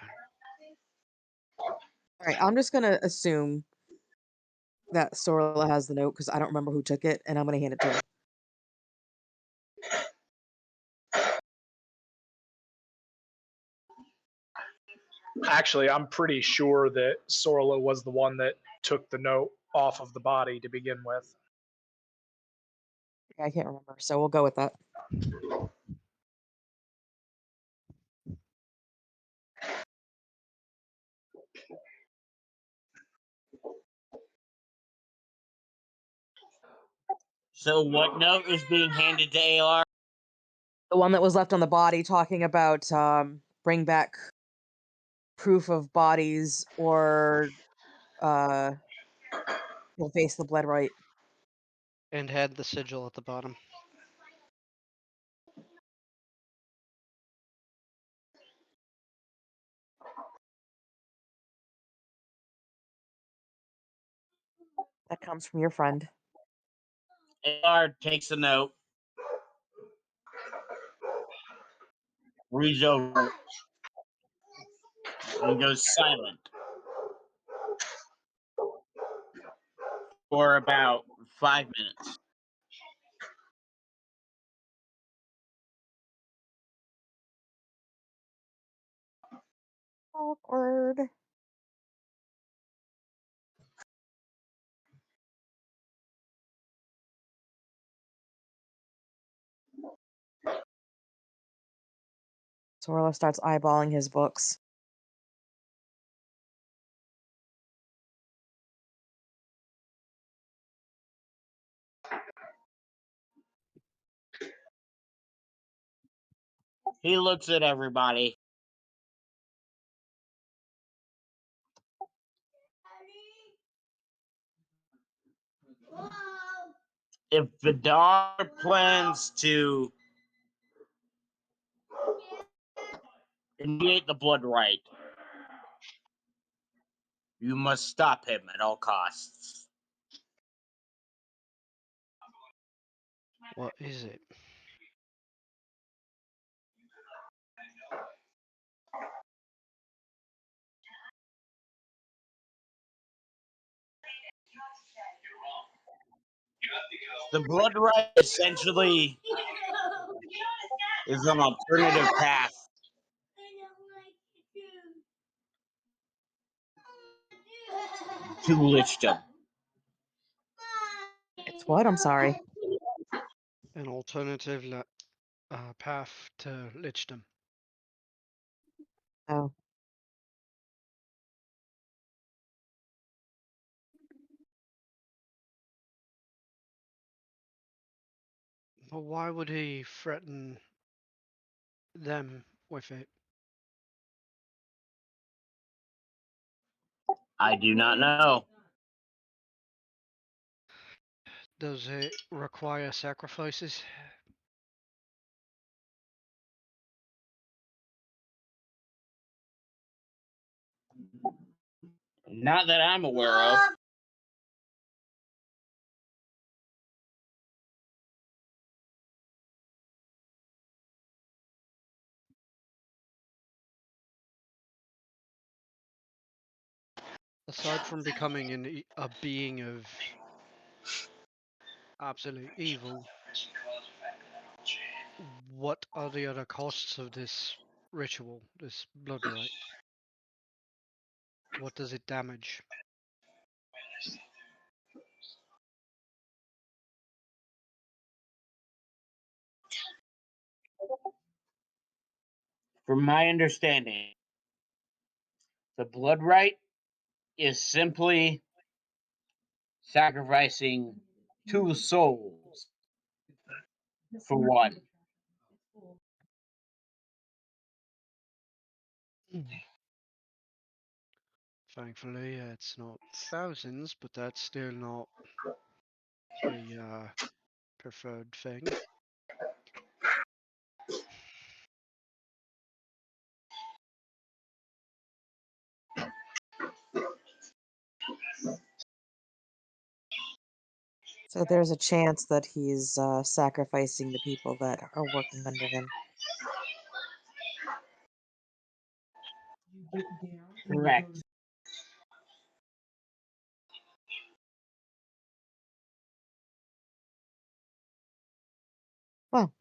F: All right, I'm just gonna assume that Sorla has the note because I don't remember who took it, and I'm gonna hand it to her.
C: Actually, I'm pretty sure that Sorla was the one that took the note off of the body to begin with.
F: I can't remember, so we'll go with that.
A: So, what note is being handed to ALR?
F: The one that was left on the body, talking about bring back proof of bodies, or you'll face the blood right.
B: And had the sigil at the bottom.
F: That comes from your friend.
A: ALR takes a note, reads over it, and goes silent for about 5 minutes.
F: Awkward. Sorla starts eyeballing his books.
A: He looks at everybody. If Vidar plans to initiate the blood right, you must stop him at all costs.
B: What is it?
A: The blood right essentially is an alternative path to lichdom.
F: It's what? I'm sorry.
B: An alternative path to lichdom.
F: Oh.
B: But why would he threaten them with it?
A: I do not know.
B: Does it require sacrifices?
A: Not that I'm aware of.
B: Aside from becoming a being of absolute evil, what are the other costs of this ritual, this blood rite? What does it damage?
A: From my understanding, the blood rite is simply sacrificing 2 souls for 1.
B: Thankfully, it's not thousands, but that's still not the preferred thing.
F: So there's a chance that he's sacrificing the people that are working under him.
A: Correct.
F: Well.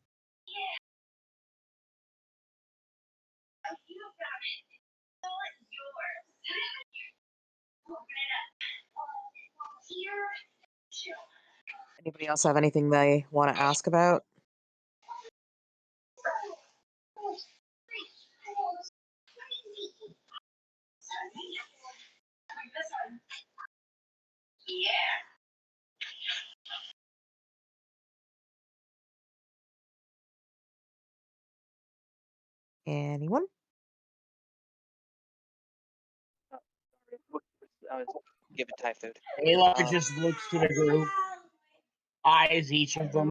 F: Anybody else have anything they want to ask about? Anyone?
G: I was giving Thai food.
A: Aylar just looks to the group, eyes each of them.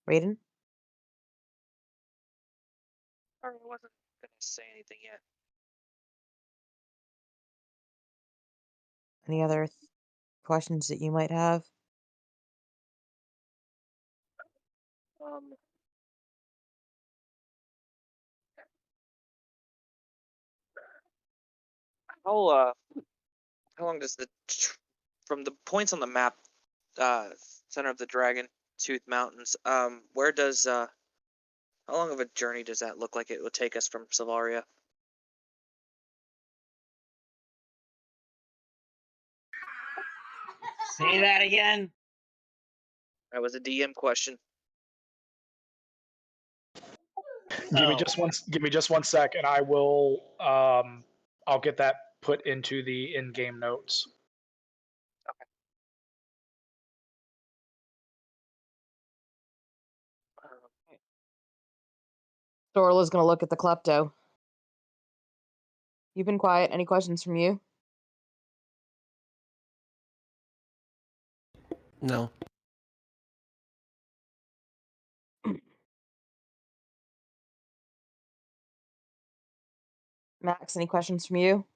F: Raiden?
G: Sorry, I wasn't gonna say anything yet.
F: Any other questions that you might have?
G: How long does from the points on the map, center of the Dragon Tooth Mountains, where does how long of a journey does that look like it would take us from Savaria?
A: Say that again.
G: That was a DM question.
C: Give me just one sec, and I will I'll get that put into the in-game notes.
F: Sorla's gonna look at the klepto. You've been quiet. Any questions from you?
E: No.
F: Max, any questions from you?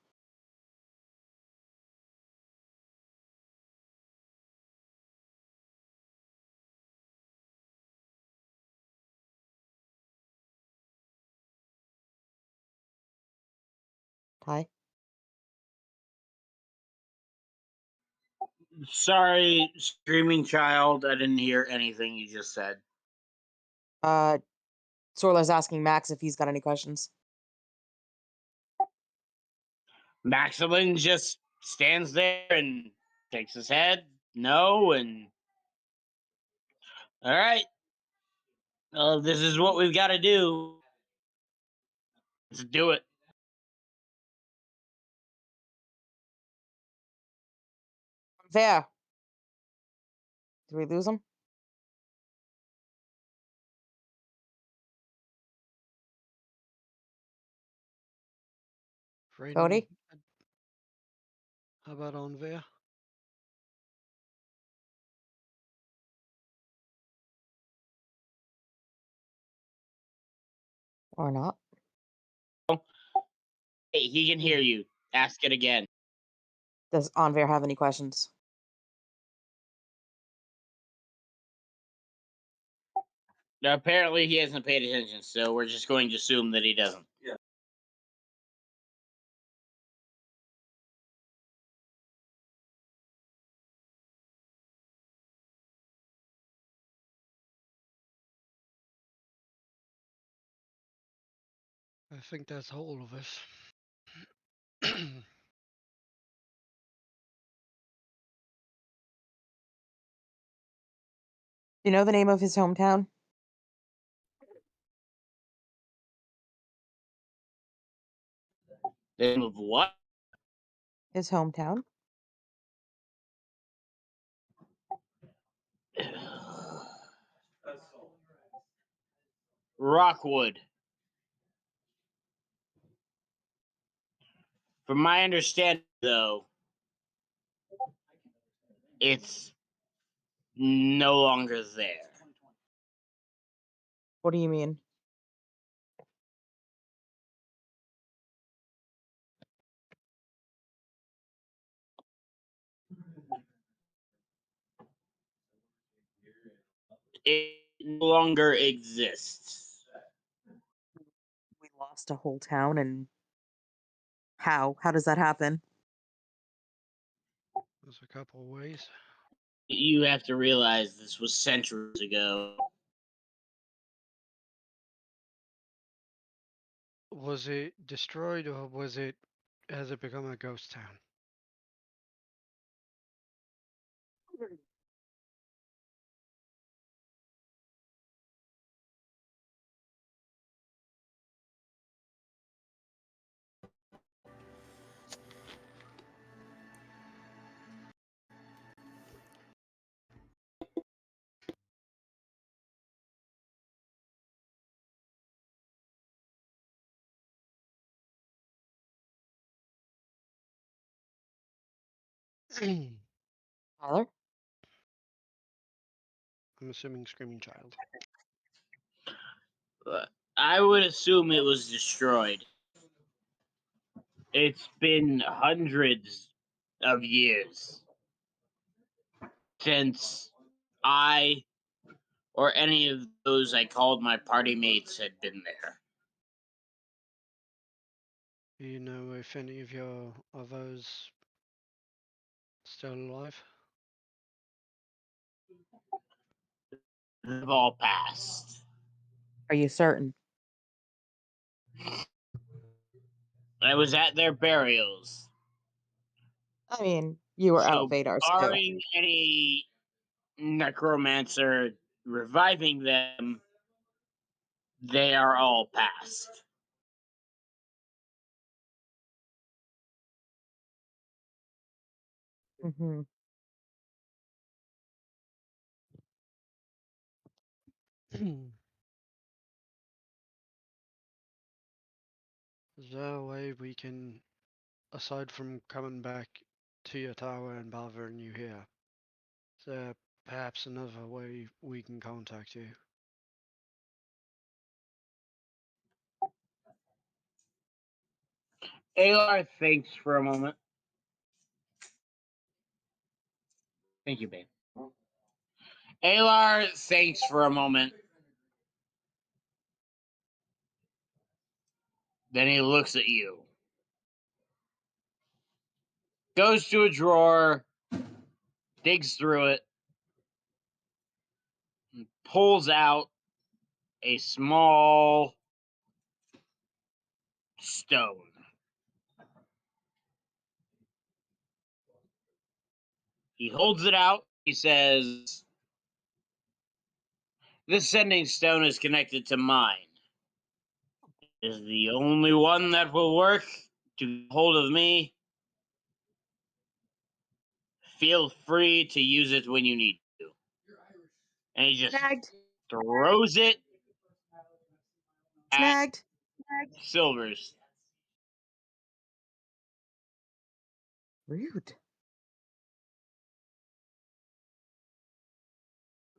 F: Ty?
A: Sorry, screaming child. I didn't hear anything you just said.
F: Sorla's asking Max if he's got any questions.
A: Maximilian just stands there and shakes his head. No, and all right. Well, this is what we've got to do. Let's do it.
F: There. Did we lose him? Cody?
B: How about on there?
F: Or not?
A: Hey, he can hear you. Ask it again.
F: Does Anver have any questions?
A: Now, apparently, he hasn't paid attention, so we're just going to assume that he doesn't.
H: Yeah.
B: I think that's all of us.
F: Do you know the name of his hometown?
A: The name of what?
F: His hometown?
A: Rockwood. From my understanding, though, it's no longer there.
F: What do you mean?
A: It no longer exists.
F: We lost a whole town, and how? How does that happen?
B: There's a couple of ways.
A: You have to realize this was centuries ago.
B: Was it destroyed or has it become a ghost town?
F: Tyler?
B: I'm assuming Screaming Child.
A: I would assume it was destroyed. It's been hundreds of years since I or any of those I called my party mates had been there.
B: Do you know if any of your others still alive?
A: They've all passed.
F: Are you certain?
A: I was at their burials.
F: I mean, you were out
A: So,
F: Vadar's too.
A: barring any necromancer reviving them, they are all past.
F: Mm-hmm.
B: Is there a way we can, aside from coming back to your tower and bothering you here, is there perhaps another way we can contact you?
A: Alar thinks for a moment. Thank you, babe. Alar thinks for a moment. Then he looks at you. Goes to a drawer, digs through it, and pulls out a small stone. He holds it out. He says, "This sending stone is connected to mine. It is the only one that will work to get hold of me. Feel free to use it when you need to." And he just
F: Snagged.
A: throws it at
F: Snagged.
A: Silvers.
F: Rude.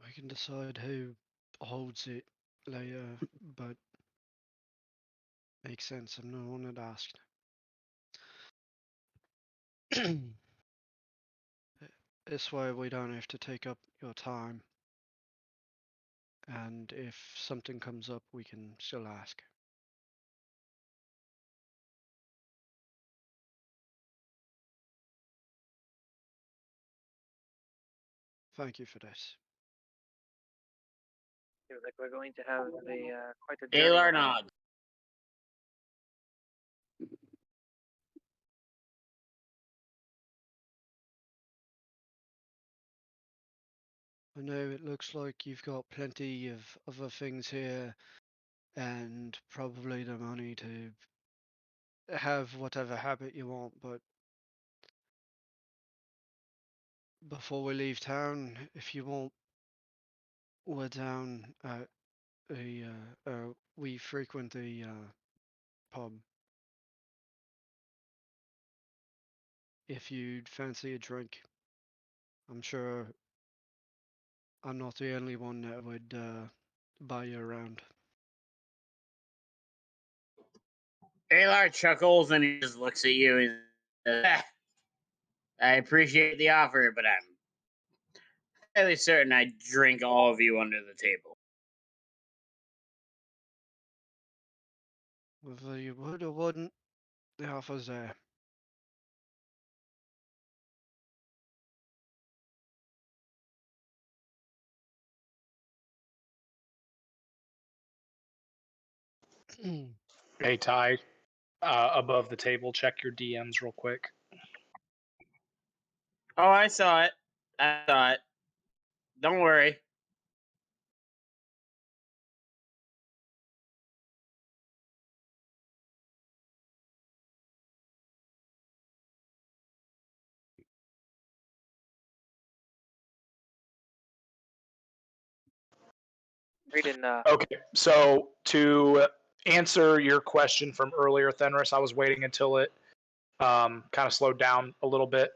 B: We can decide who holds it later, but makes sense. I'm the one that asked. This way we don't have to take up your time. And if something comes up, we can still ask. Thank you for this.
L: Seems like we're going to have a quite a journey.
A: Alar nods.
B: I know it looks like you've got plenty of other things here and probably the money to have whatever habit you want, but before we leave town, if you want, we're down at we frequent the pub. If you'd fancy a drink, I'm sure I'm not the only one that would buy you around.
A: Alar chuckles and he just looks at you and says, "I appreciate the offer, but I'm fairly certain I'd drink all of you under the table."
B: Whether you would or wouldn't, the offer's there.
C: Hey, Ty, above the table, check your DMs real quick.
A: Oh, I saw it. I saw it. Don't worry.
L: Reading
C: Okay, so to answer your question from earlier, Fenris, I was waiting until it kind of slowed down a little bit.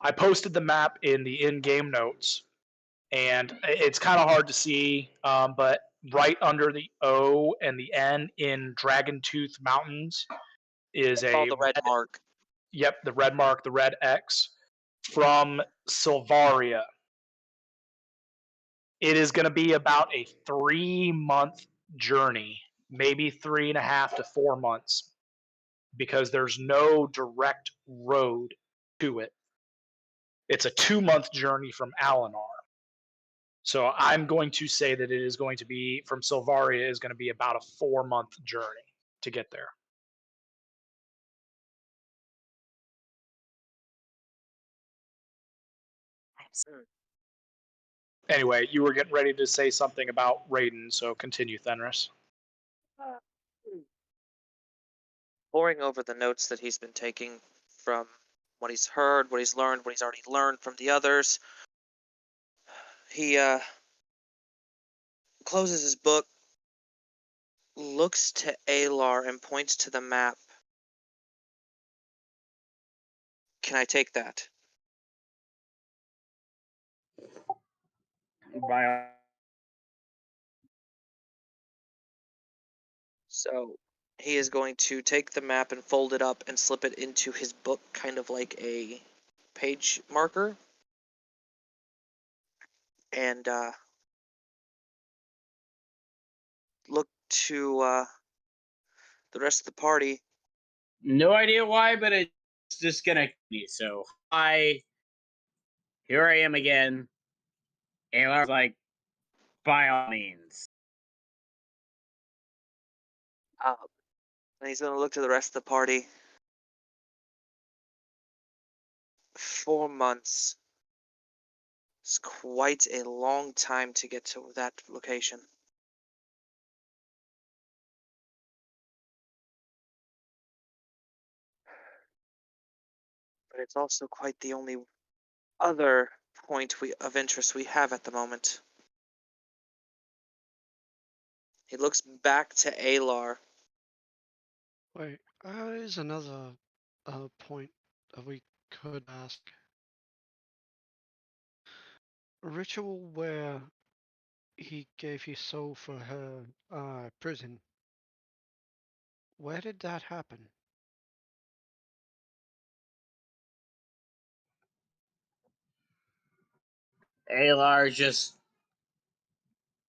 C: I posted the map in the in-game notes, and it's kind of hard to see, but right under the O and the N in Dragon Tooth Mountains is a
G: Called the red mark.
C: Yep, the red mark, the red X from Silvaria. It is going to be about a 3-month journey, maybe 3.5 to 4 months, because there's no direct road to it. It's a 2-month journey from Alinar. So I'm going to say that it is going to be from Silvaria is going to be about a 4-month journey to get there. Anyway, you were getting ready to say something about Raiden, so continue, Fenris.
G: Poring over the notes that he's been taking from what he's heard, what he's learned, what he's already learned from the others. He closes his book, looks to Alar, and points to the map. Can I take that?
A: By
G: So he is going to take the map and fold it up and slip it into his book, kind of like a page marker. And look to the rest of the party.
A: no idea why, but it's just gonna me. So here I am again. Alar's like, by all means.
G: And he's going to look to the rest of the party. 4 months. It's quite a long time to get to that location. But it's also quite the only other point of interest we have at the moment. He looks back to Alar.
B: Wait, is another point that we could ask. A ritual where he gave his soul for her prison. Where did that happen?
A: Alar just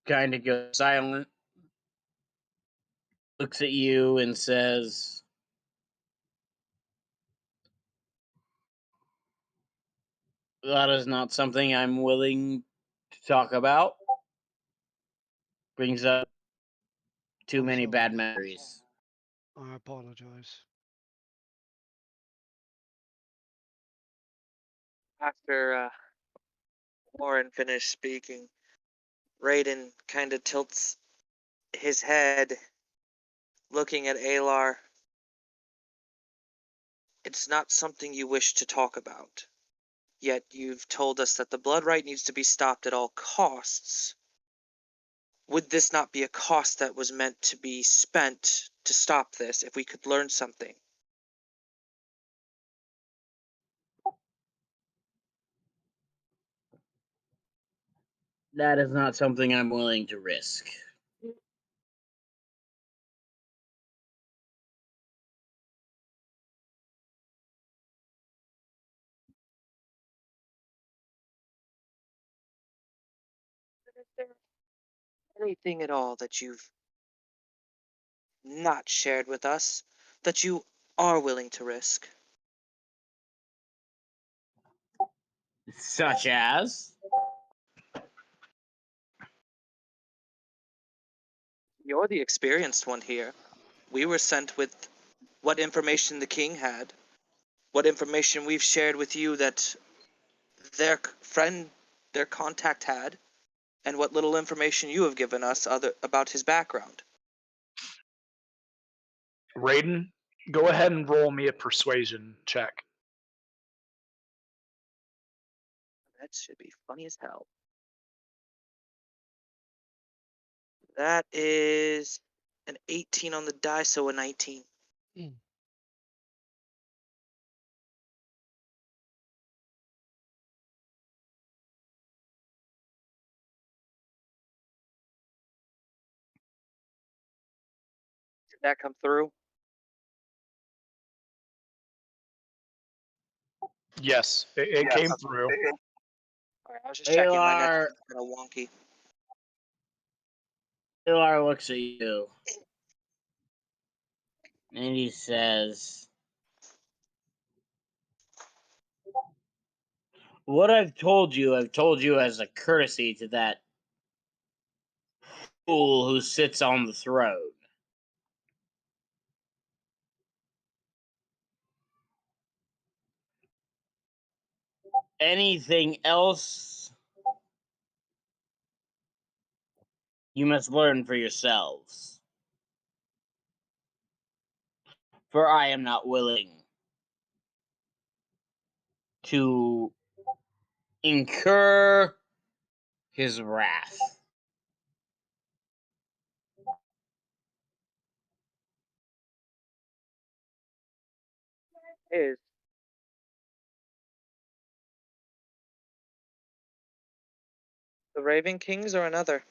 A: kind of goes silent, looks at you, and says, that is not something I'm willing to talk about. Brings up too many bad memories.
B: I apologize.
G: After Warren finished speaking, Raiden kind of tilts his head, looking at Alar. It's not something you wish to talk about. Yet you've told us that the blood right needs to be stopped at all costs. Would this not be a cost that was meant to be spent to stop this if we could learn something?
A: That is not something I'm willing to risk.
G: Is there anything at all that you've not shared with us that you are willing to risk?
A: Such as?
G: You're the experienced one here. We were sent with what information the king had, what information we've shared with you that their friend, their contact had, and what little information you have given us about his background.
C: Raiden, go ahead and roll me a persuasion check.
G: That should be funny as hell. That is an 18 on the die, so a 19.
B: Mm.
G: Did that come through?
C: Yes, it came through.
G: Alright, I was just checking. My net's
A: Alar,
G: kind of wonky.
A: Alar looks at you. And he says, what I've told you as a courtesy to that fool who sits on the throne. Anything else, you must learn for yourselves. For I am not willing to incur his wrath.
L: Is
G: The Raven Kings or another?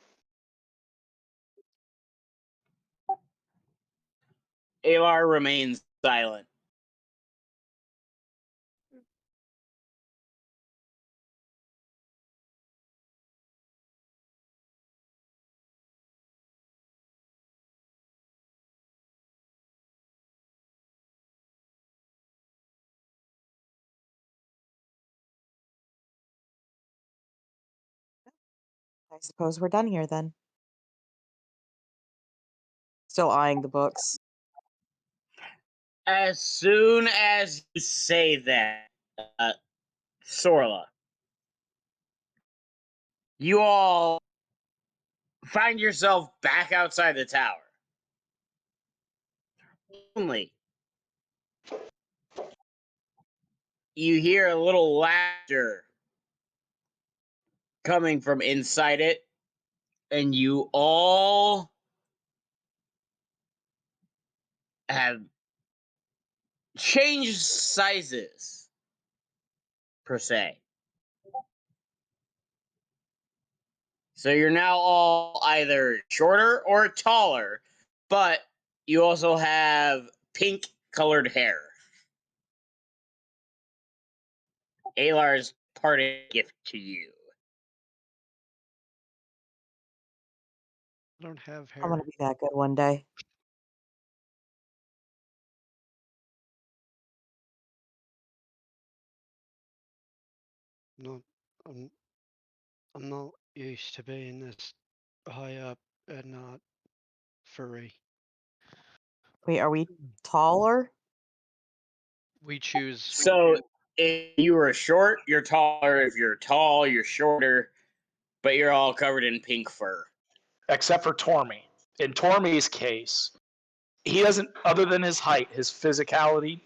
A: Alar remains silent.
F: I suppose we're done here then. Still eyeing the books.
A: As soon as you say that, Sorla, you all find yourself back outside the tower. Only you hear a little laughter coming from inside it, and you all have changed sizes, per se. So you're now all either shorter or taller, but you also have pink colored hair. Alar's parting gift to you.
B: I don't have
F: I'm
B: hair.
F: gonna be that good one day.
B: No, I'm not used to being this high up and not furry.
F: Wait, are we taller?
B: We choose.
A: So if you were short, you're taller. If you're tall, you're shorter. But you're all covered in pink fur.
C: Except for Tormy. In Tormy's case, he doesn't, other than his height, his physicality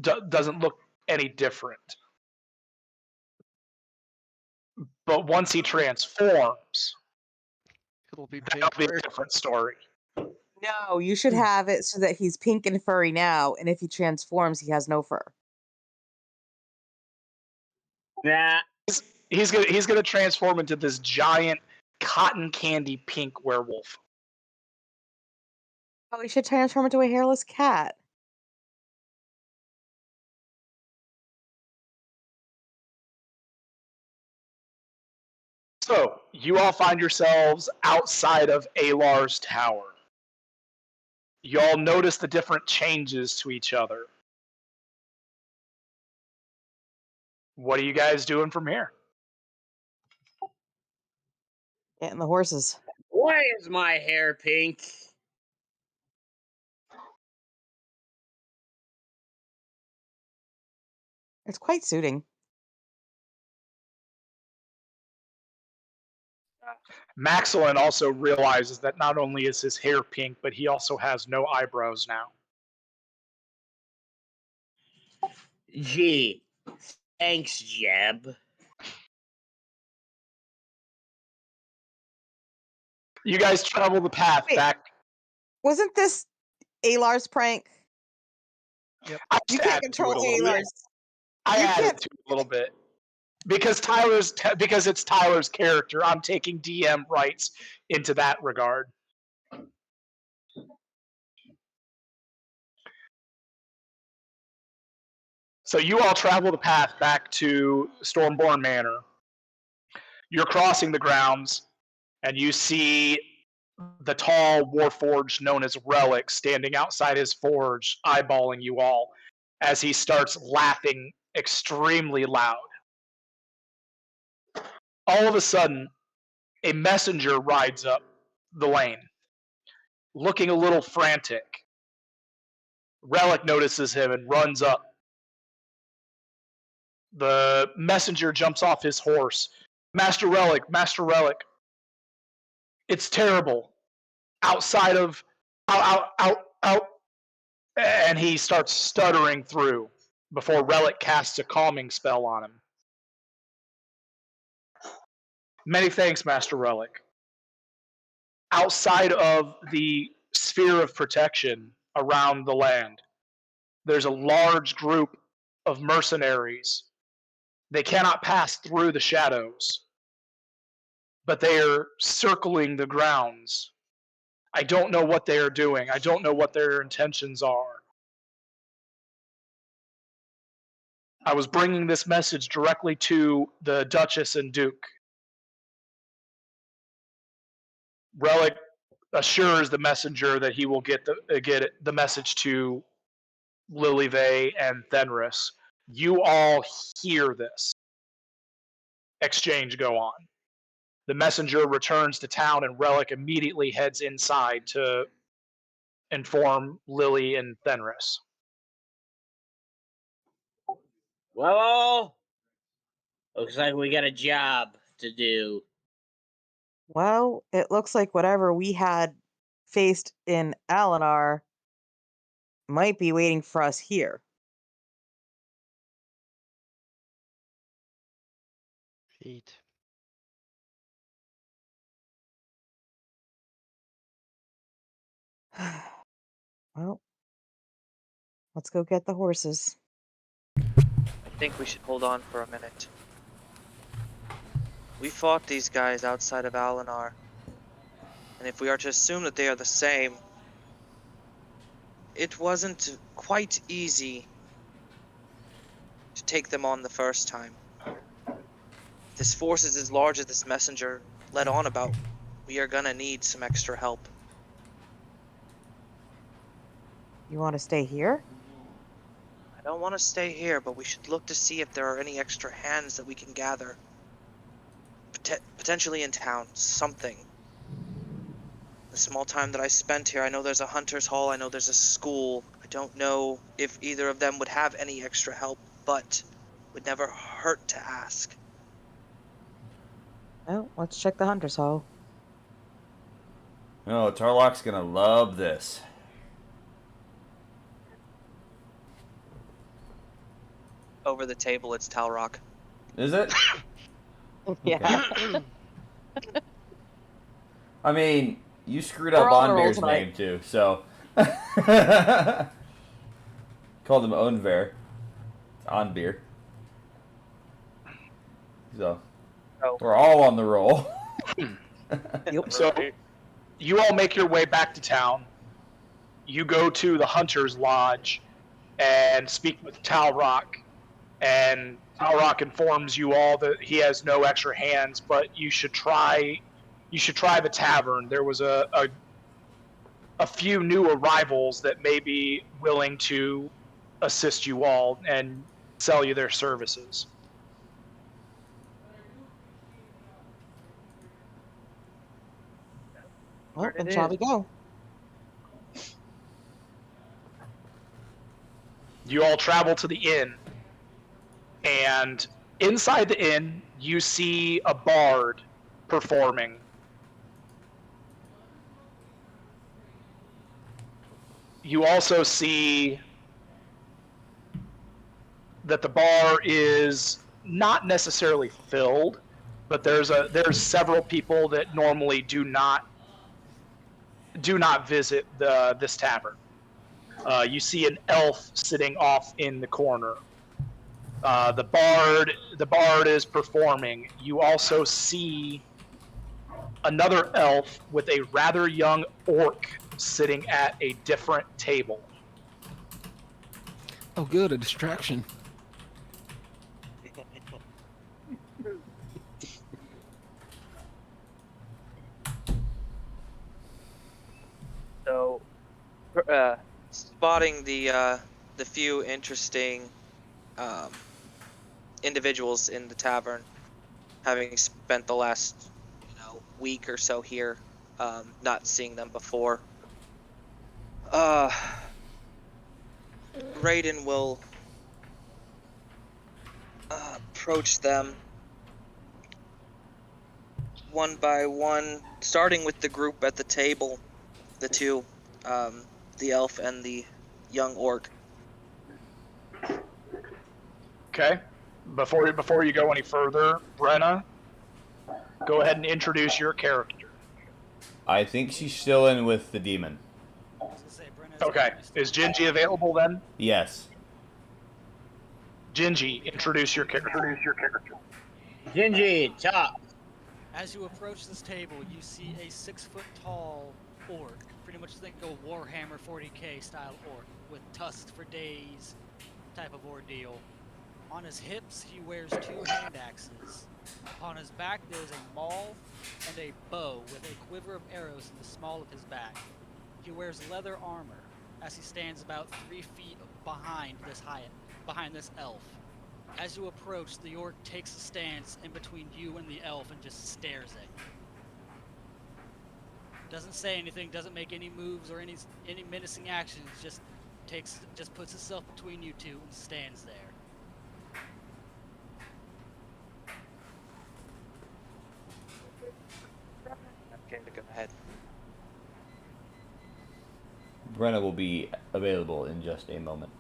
C: doesn't look any different. But once he transforms,
B: It'll be
C: that'll
B: pink
C: be
B: fur.
C: a different story.
F: No, you should have it so that he's pink and furry now, and if he transforms, he has no fur.
A: Nah.
C: He's gonna transform into this giant cotton candy pink werewolf.
F: Oh, he should transform into a hairless cat.
C: So, you all find yourselves outside of Alar's tower. You all notice the different changes to each other. What are you guys doing from here?
F: Getting the horses.
A: Why is my hair pink?
F: It's quite suiting.
C: Maxilin also realizes that not only is his hair pink, but he also has no eyebrows now.
A: Gee, thanks, Jeb.
C: You guys travel the path back.
F: Wasn't this Alar's prank?
B: Yep.
C: I
F: You
C: just
F: can't
C: added to it
F: control
C: a little bit.
F: Alar's.
C: I
F: You
C: added
F: can't.
C: to it a little bit. Because it's Tyler's character, I'm taking DM rights into that regard. So you all travel the path back to Stormborn Manor. You're crossing the grounds, and you see the tall warforged known as Relic standing outside his forge, eyeballing you all as he starts laughing extremely loud. All of a sudden, a messenger rides up the lane, looking a little frantic. Relic notices him and runs up. The messenger jumps off his horse. Master Relic, it's terrible. Outside of, out, and he starts stuttering through before Relic casts a calming spell on him. Many thanks, Master Relic. Outside of the sphere of protection around the land, there's a large group of mercenaries. They cannot pass through the shadows, but they are circling the grounds. I don't know what they are doing. I don't know what their intentions are. I was bringing this message directly to the Duchess and Duke. Relic assures the messenger that he will get the message to Lilyway and Fenris. You all hear this exchange go on. The messenger returns to town, and Relic immediately heads inside to inform Lily and Fenris.
A: Well, looks like we got a job to do.
F: Well, it looks like whatever we had faced in Alinar might be waiting for us here.
B: Feet.
F: Well, let's go get the horses.
L: I think we should hold on for a minute. We fought these guys outside of Alinar, and if we are to assume that they are the same, it wasn't quite easy to take them on the first time. If this force is as large as this messenger let on about, we are gonna need some extra help.
F: You want to stay here?
L: I don't want to stay here, but we should look to see if there are any extra hands that we can gather. Potentially in town, something. The small time that I spent here, I know there's a hunter's hall, I know there's a school. I don't know if either of them would have any extra help, but would never hurt to ask.
F: Well, let's check the Hunter's Hall.
I: Oh, Tarlok's gonna love this.
L: Over the table, it's Talrock.
I: Is it?
F: Yeah.
I: I mean, you screwed
F: We're
I: up
F: on a roll
I: Onbear's
F: tonight.
I: name too, so. Called him Onver. Onbeer. So.
L: Oh.
I: We're all on the roll.
C: So, you all make your way back to town. You go to the Hunter's Lodge and speak with Talrock. And Talrock informs you all that he has no extra hands, but you should try the tavern. There was a few new arrivals that may be willing to assist you all and sell you their services.
F: Well, then shall we go?
C: You all travel to the inn, and inside the inn, you see a bard performing. You also see that the bar is not necessarily filled, but there's several people that normally do not visit this tavern. You see an elf sitting off in the corner. The bard is performing. You also see another elf with a rather young orc sitting at a different table.
E: Oh, good, a distraction.
L: So, spotting the few interesting individuals in the tavern, having spent the last week or so here, not seeing them before. Graydon will approach them one by one, starting with the group at the table, the two, the elf and the young orc.
C: Okay. Before you go any further, Brenna, go ahead and introduce your character.
I: I think she's still in with the demon.
C: Okay. Is Gingy available then?
I: Yes.
C: Gingy, introduce your character.
A: Gingy, talk.
M: As you approach this table, you see a 6-foot-tall orc. Pretty much think a Warhammer 40k style orc with tusks for days type of ordeal. On his hips, he wears 2 hand axes. Upon his back, there is a maul and a bow with a quiver of arrows in the small of his back. He wears leather armor as he stands about 3 feet behind this elf. As you approach, the orc takes a stance in between you and the elf and just stares at you. Doesn't say anything, doesn't make any moves or any menacing actions, just puts himself between you two and stands there.
G: Okay, go ahead.
I: Brenna will be available in just a moment.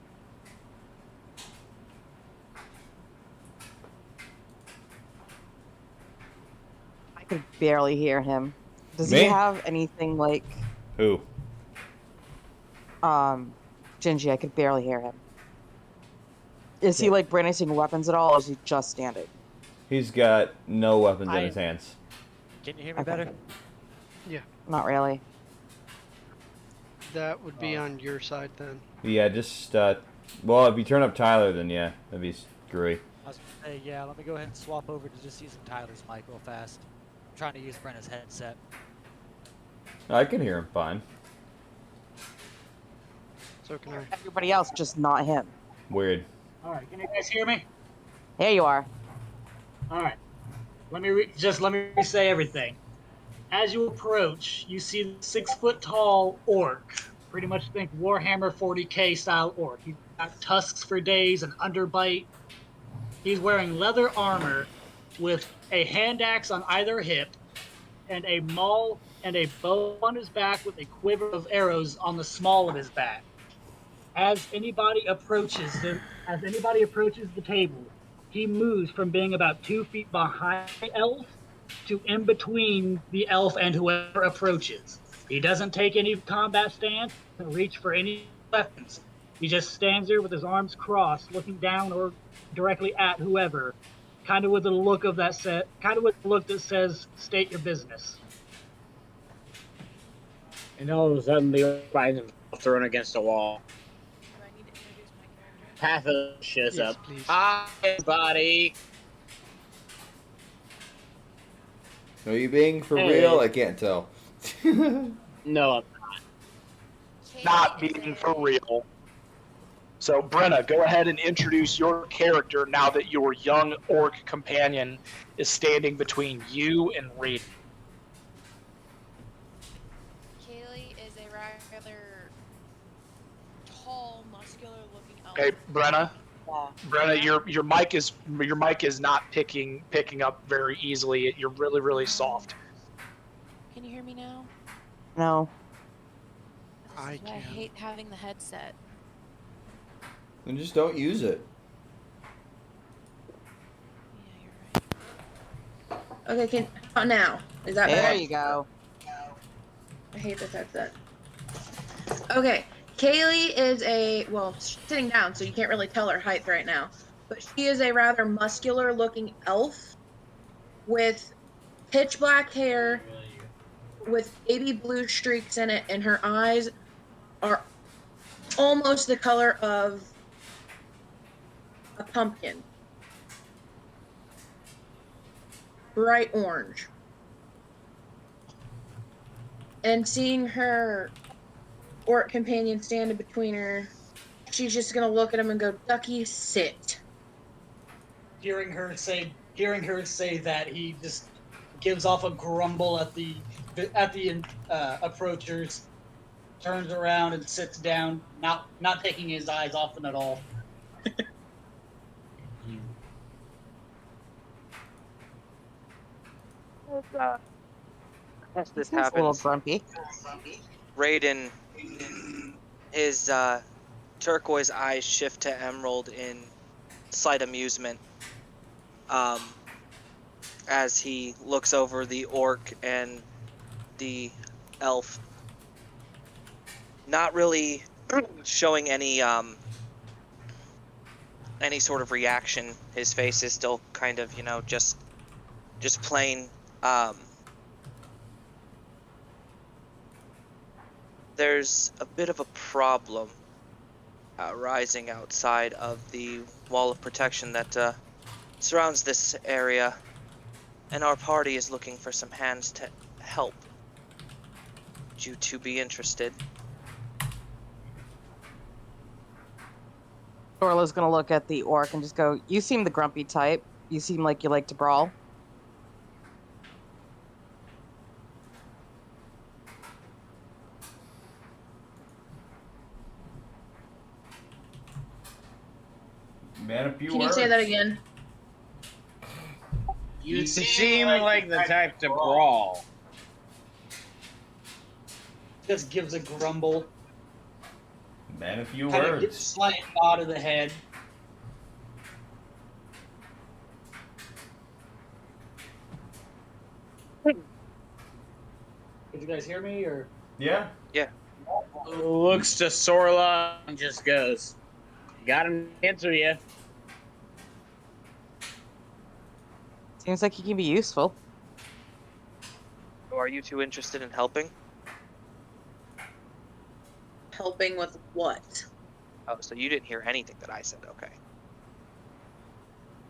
F: I could barely hear him. Does
I: Me?
F: he have anything like
I: Who?
F: Gingy? I could barely hear him. Is he like brandishing weapons at all, or is he just standing?
I: He's got no weapons in his hands.
M: Can you hear me
F: Okay.
M: better?
B: Yeah,
F: Not really.
B: that would be on your side then.
I: Yeah, just well, if you turn up Tyler, then yeah, that'd be screwy.
M: I was gonna say, yeah, let me go ahead and swap over to just using Tyler's mic real fast. I'm trying to use Brenna's headset.
I: I can hear him fine.
B: So can I.
F: Everybody else, just not him.
I: Weird.
N: All right, can you guys hear me?
F: There you are.
N: All right. Let me say everything. As you approach, you see the 6-foot-tall orc. Pretty much think Warhammer 40k style orc. He's got tusks for days, an underbite. He's wearing leather armor with a hand axe on either hip, and a maul and a bow on his back with a quiver of arrows on the small of his back. As anybody approaches the table, he moves from being about 2 feet behind the elf to in between the elf and whoever approaches. He doesn't take any combat stance, doesn't reach for any weapons. He just stands there with his arms crossed, looking down or directly at whoever, kind of with a look that says, "State your business."
A: And all of a sudden, the orc finds himself thrown against a wall.
K: Do I need to introduce my character?
A: Patho shows
B: Yes,
A: up.
B: please.
A: Hi, everybody.
I: Are you being for
A: Hey.
I: real? I can't tell.
A: No,
C: Not being for real. So, Brenna, go ahead and introduce your character now that your young orc companion is standing between you and Raiden.
K: Kaylee is a rather tall, muscular-looking elf.
C: Okay, Brenna.
F: Yeah.
C: Brenna, your mic is not picking up very easily. You're really soft.
K: Can you hear me now?
F: No.
B: I
K: This is why I
B: can.
K: hate having the headset.
I: Then just don't use it.
K: Yeah, you're right.
O: Okay, how about now? Is that
F: There
O: better?
F: you go.
O: I hate this headset. Okay, Kaylee is she's sitting down, so you can't really tell her height right now. But she is a rather muscular-looking elf with pitch black hair with baby blue streaks in it, and her eyes are almost the color of a pumpkin. Bright orange. And seeing her orc companion standing between her, she's just gonna look at him and go, "Ducky, sit."
N: Hearing her say that, he just gives off a grumble at the approachers, turns around and sits down, not taking his eyes off them at all.
G: As this
F: He's a little
G: happens,
F: grumpy.
G: Raiden, his turquoise eyes shift to emerald in
L: slight amusement as he looks over the orc and the elf, not really showing any sort of reaction. His face is still kind of, just plain. There's a bit of a problem rising outside of the wall of protection that surrounds this area, and our party is looking for some hands to help. Would you two be interested?
F: Dorla's gonna look at the orc and just go, "You seem the grumpy type. You seem like you like to brawl."
I: Man, a few
O: Can you
I: words.
O: say that again?
A: You seem like the type to brawl.
N: Just gives a grumble.
I: Man, a few
N: Kind of
I: words.
N: gets slight nod of the head. Did you guys hear me, or?
I: Yeah.
L: Yeah.
A: Looks to Sorla and just goes, "Got an answer you."
F: Seems like he can be useful.
L: So are you two interested in helping?
O: Helping with what?
L: Oh, so you didn't hear anything that I said. Okay.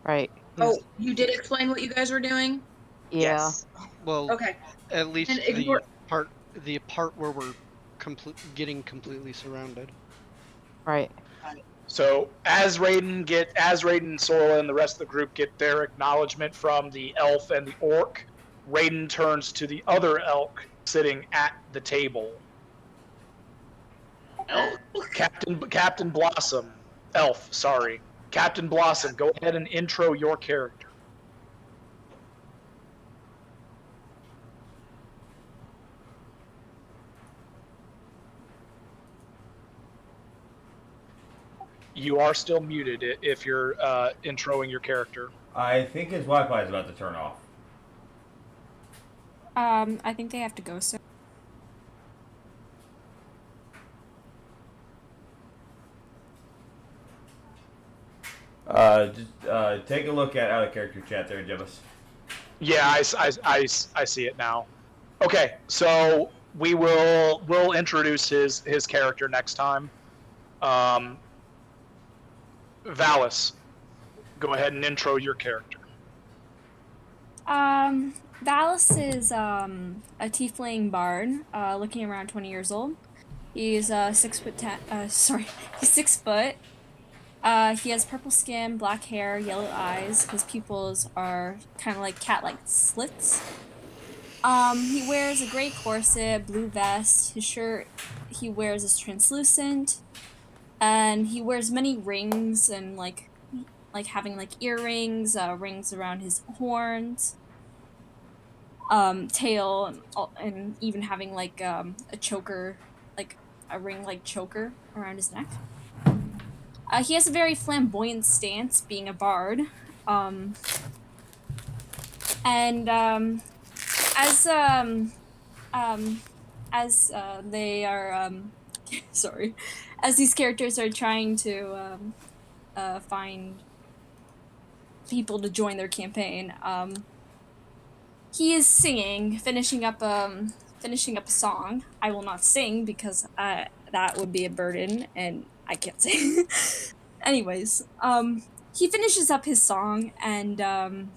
F: Right.
O: Oh, you did explain what you guys were doing?
F: Yeah.
L: Yes.
B: Well,
O: Okay.
B: at least
O: And
B: the
O: ignore-
B: part where we're getting completely surrounded.
F: Right.
C: So as Raiden, Sora, and the rest of the group get their acknowledgement from the elf and the orc, Raiden turns to the other elk sitting at the table. Captain Blossom. Elf, sorry. Captain Blossom, go ahead and intro your character. You are still muted if you're introing your character.
I: I think his Wi-Fi is about to turn off.
P: I think they have to go, sir.
I: Just take a look at out of character chat there, Jebus.
C: Yeah, I see it now. Okay, so we'll introduce his character next time. Valis, go ahead and intro your character.
P: Valis is a tiefling bard, looking around 20 years old. He's 6'10", he's 6 foot. He has purple skin, black hair, yellow eyes. His pupils are kind of like cat-like slits. He wears a gray corset, blue vest. His shirt he wears is translucent, and he wears many rings and like having like earrings, rings around his horns, tail, and even having like a choker, like a ring like choker around his neck. He has a very flamboyant stance, being a bard, and as they are sorry, as these characters are trying to find people to join their campaign, he is singing, finishing up a song. I will not sing because that would be a burden, and I can't sing. Anyways, he finishes up his song, and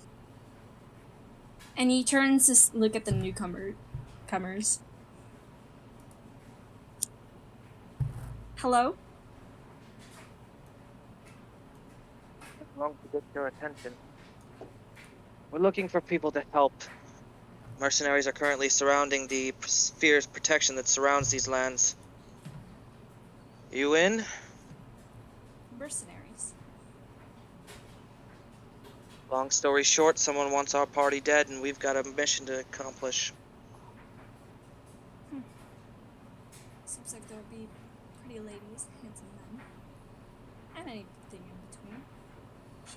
P: he turns to look at the newcomers. Hello?
L: Wrong to get your attention. We're looking for people to help. Mercenaries are currently surrounding the fierce protection that surrounds these lands. You in?
P: Mercenaries.
L: Long story short, someone wants our party dead, and we've got a mission to accomplish.
P: Seems like there'll be pretty ladies, handsome men, and anything in between.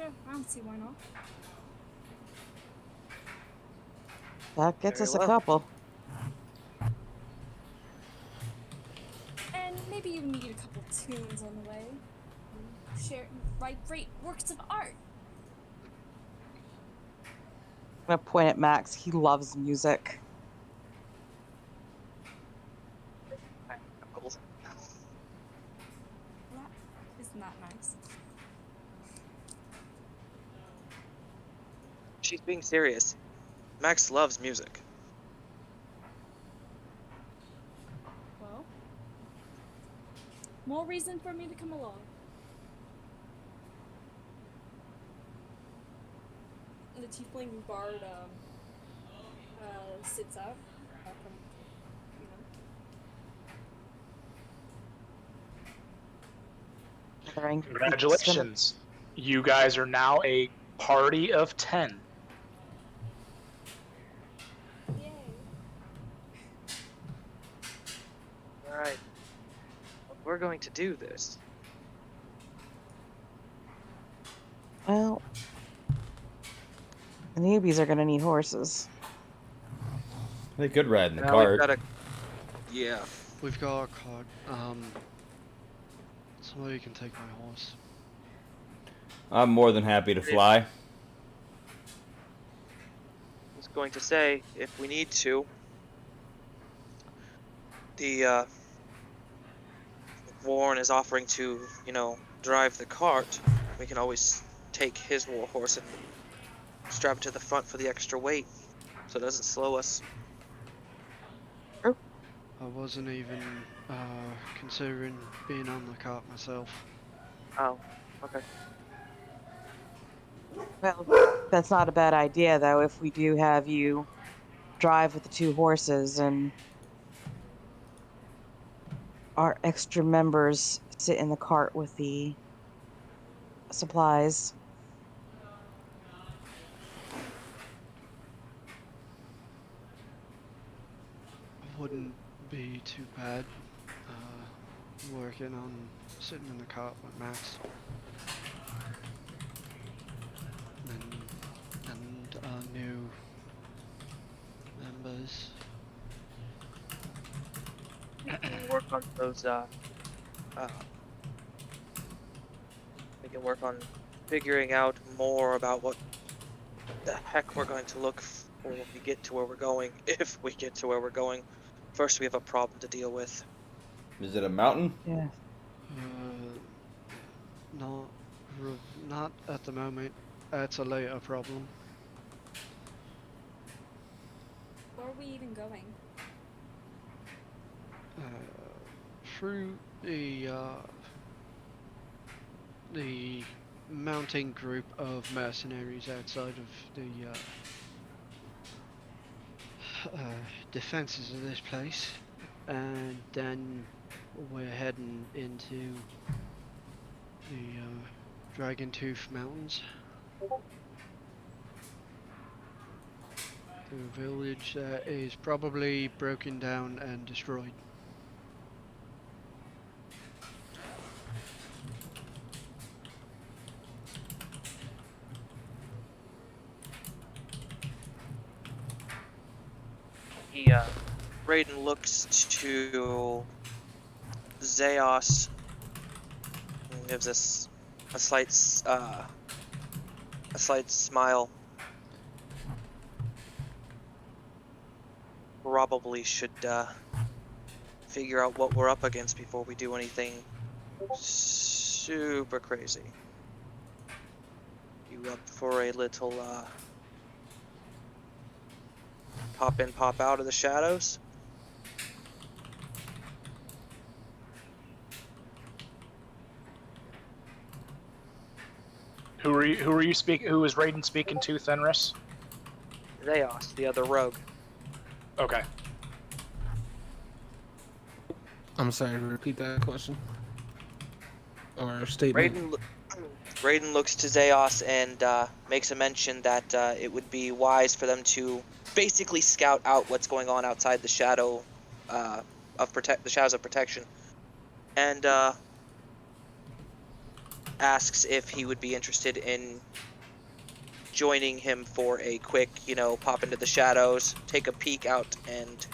P: Sure, I don't see why not.
F: That gets
L: Very
F: us a
L: well.
F: couple.
P: And maybe you need a couple tunes on the way. Share, write great works of art.
F: I'm gonna point at Max. He loves music.
P: Isn't that nice?
L: She's being serious. Max loves music.
P: Well, more reason for me to come along. The tiefling bard sits up from, you know.
C: Congratulations. You guys are now a party of 10.
P: Yay.
L: Alright. We're going to do this.
F: Well, the newbies are gonna need horses.
I: They could ride in the
L: Now
I: cart.
L: we've got a... Yeah.
B: We've got a cart. Somebody can take my horse.
I: I'm more than happy to fly.
L: I was going to say, if we need to, the Warren is offering to, drive the cart. We can always take his war horse and strap it to the front for the extra weight, so it doesn't slow us.
B: I wasn't even considering being on the cart myself.
L: Oh, okay.
F: Well, that's not a bad idea, though, if we do have you drive with the two horses and our extra members sit in the cart with the supplies.
B: Wouldn't be too bad working on sitting in the cart with Max. And our new members.
L: We can work on those, we can work on figuring out more about what the heck we're going to look for when we get to where we're going, if we get to where we're going. First, we have a problem to deal with.
I: Is it a mountain?
F: Yeah.
B: Not at the moment. That's a later problem.
P: Where are we even going?
B: Through the mounting group of mercenaries outside of the defenses of this place, and then we're heading into the Dragon Tooth Mountains. To a village that is probably broken down and destroyed.
L: Raiden looks to Zeos and gives us a slight smile. Probably should figure out what we're up against before we do anything super crazy. You up for a little pop in, pop out of the shadows?
C: Who are you speaking? Who is Raiden speaking to, Fenris?
L: Zeos, the other rogue.
C: Okay.
E: I'm sorry, repeat that question. Or statement.
L: Raiden looks to Zeos and makes a mention that it would be wise for them to basically scout out what's going on outside the shadow the shadows of protection, and asks if he would be interested in joining him for a quick, pop into the shadows, take a peek out, and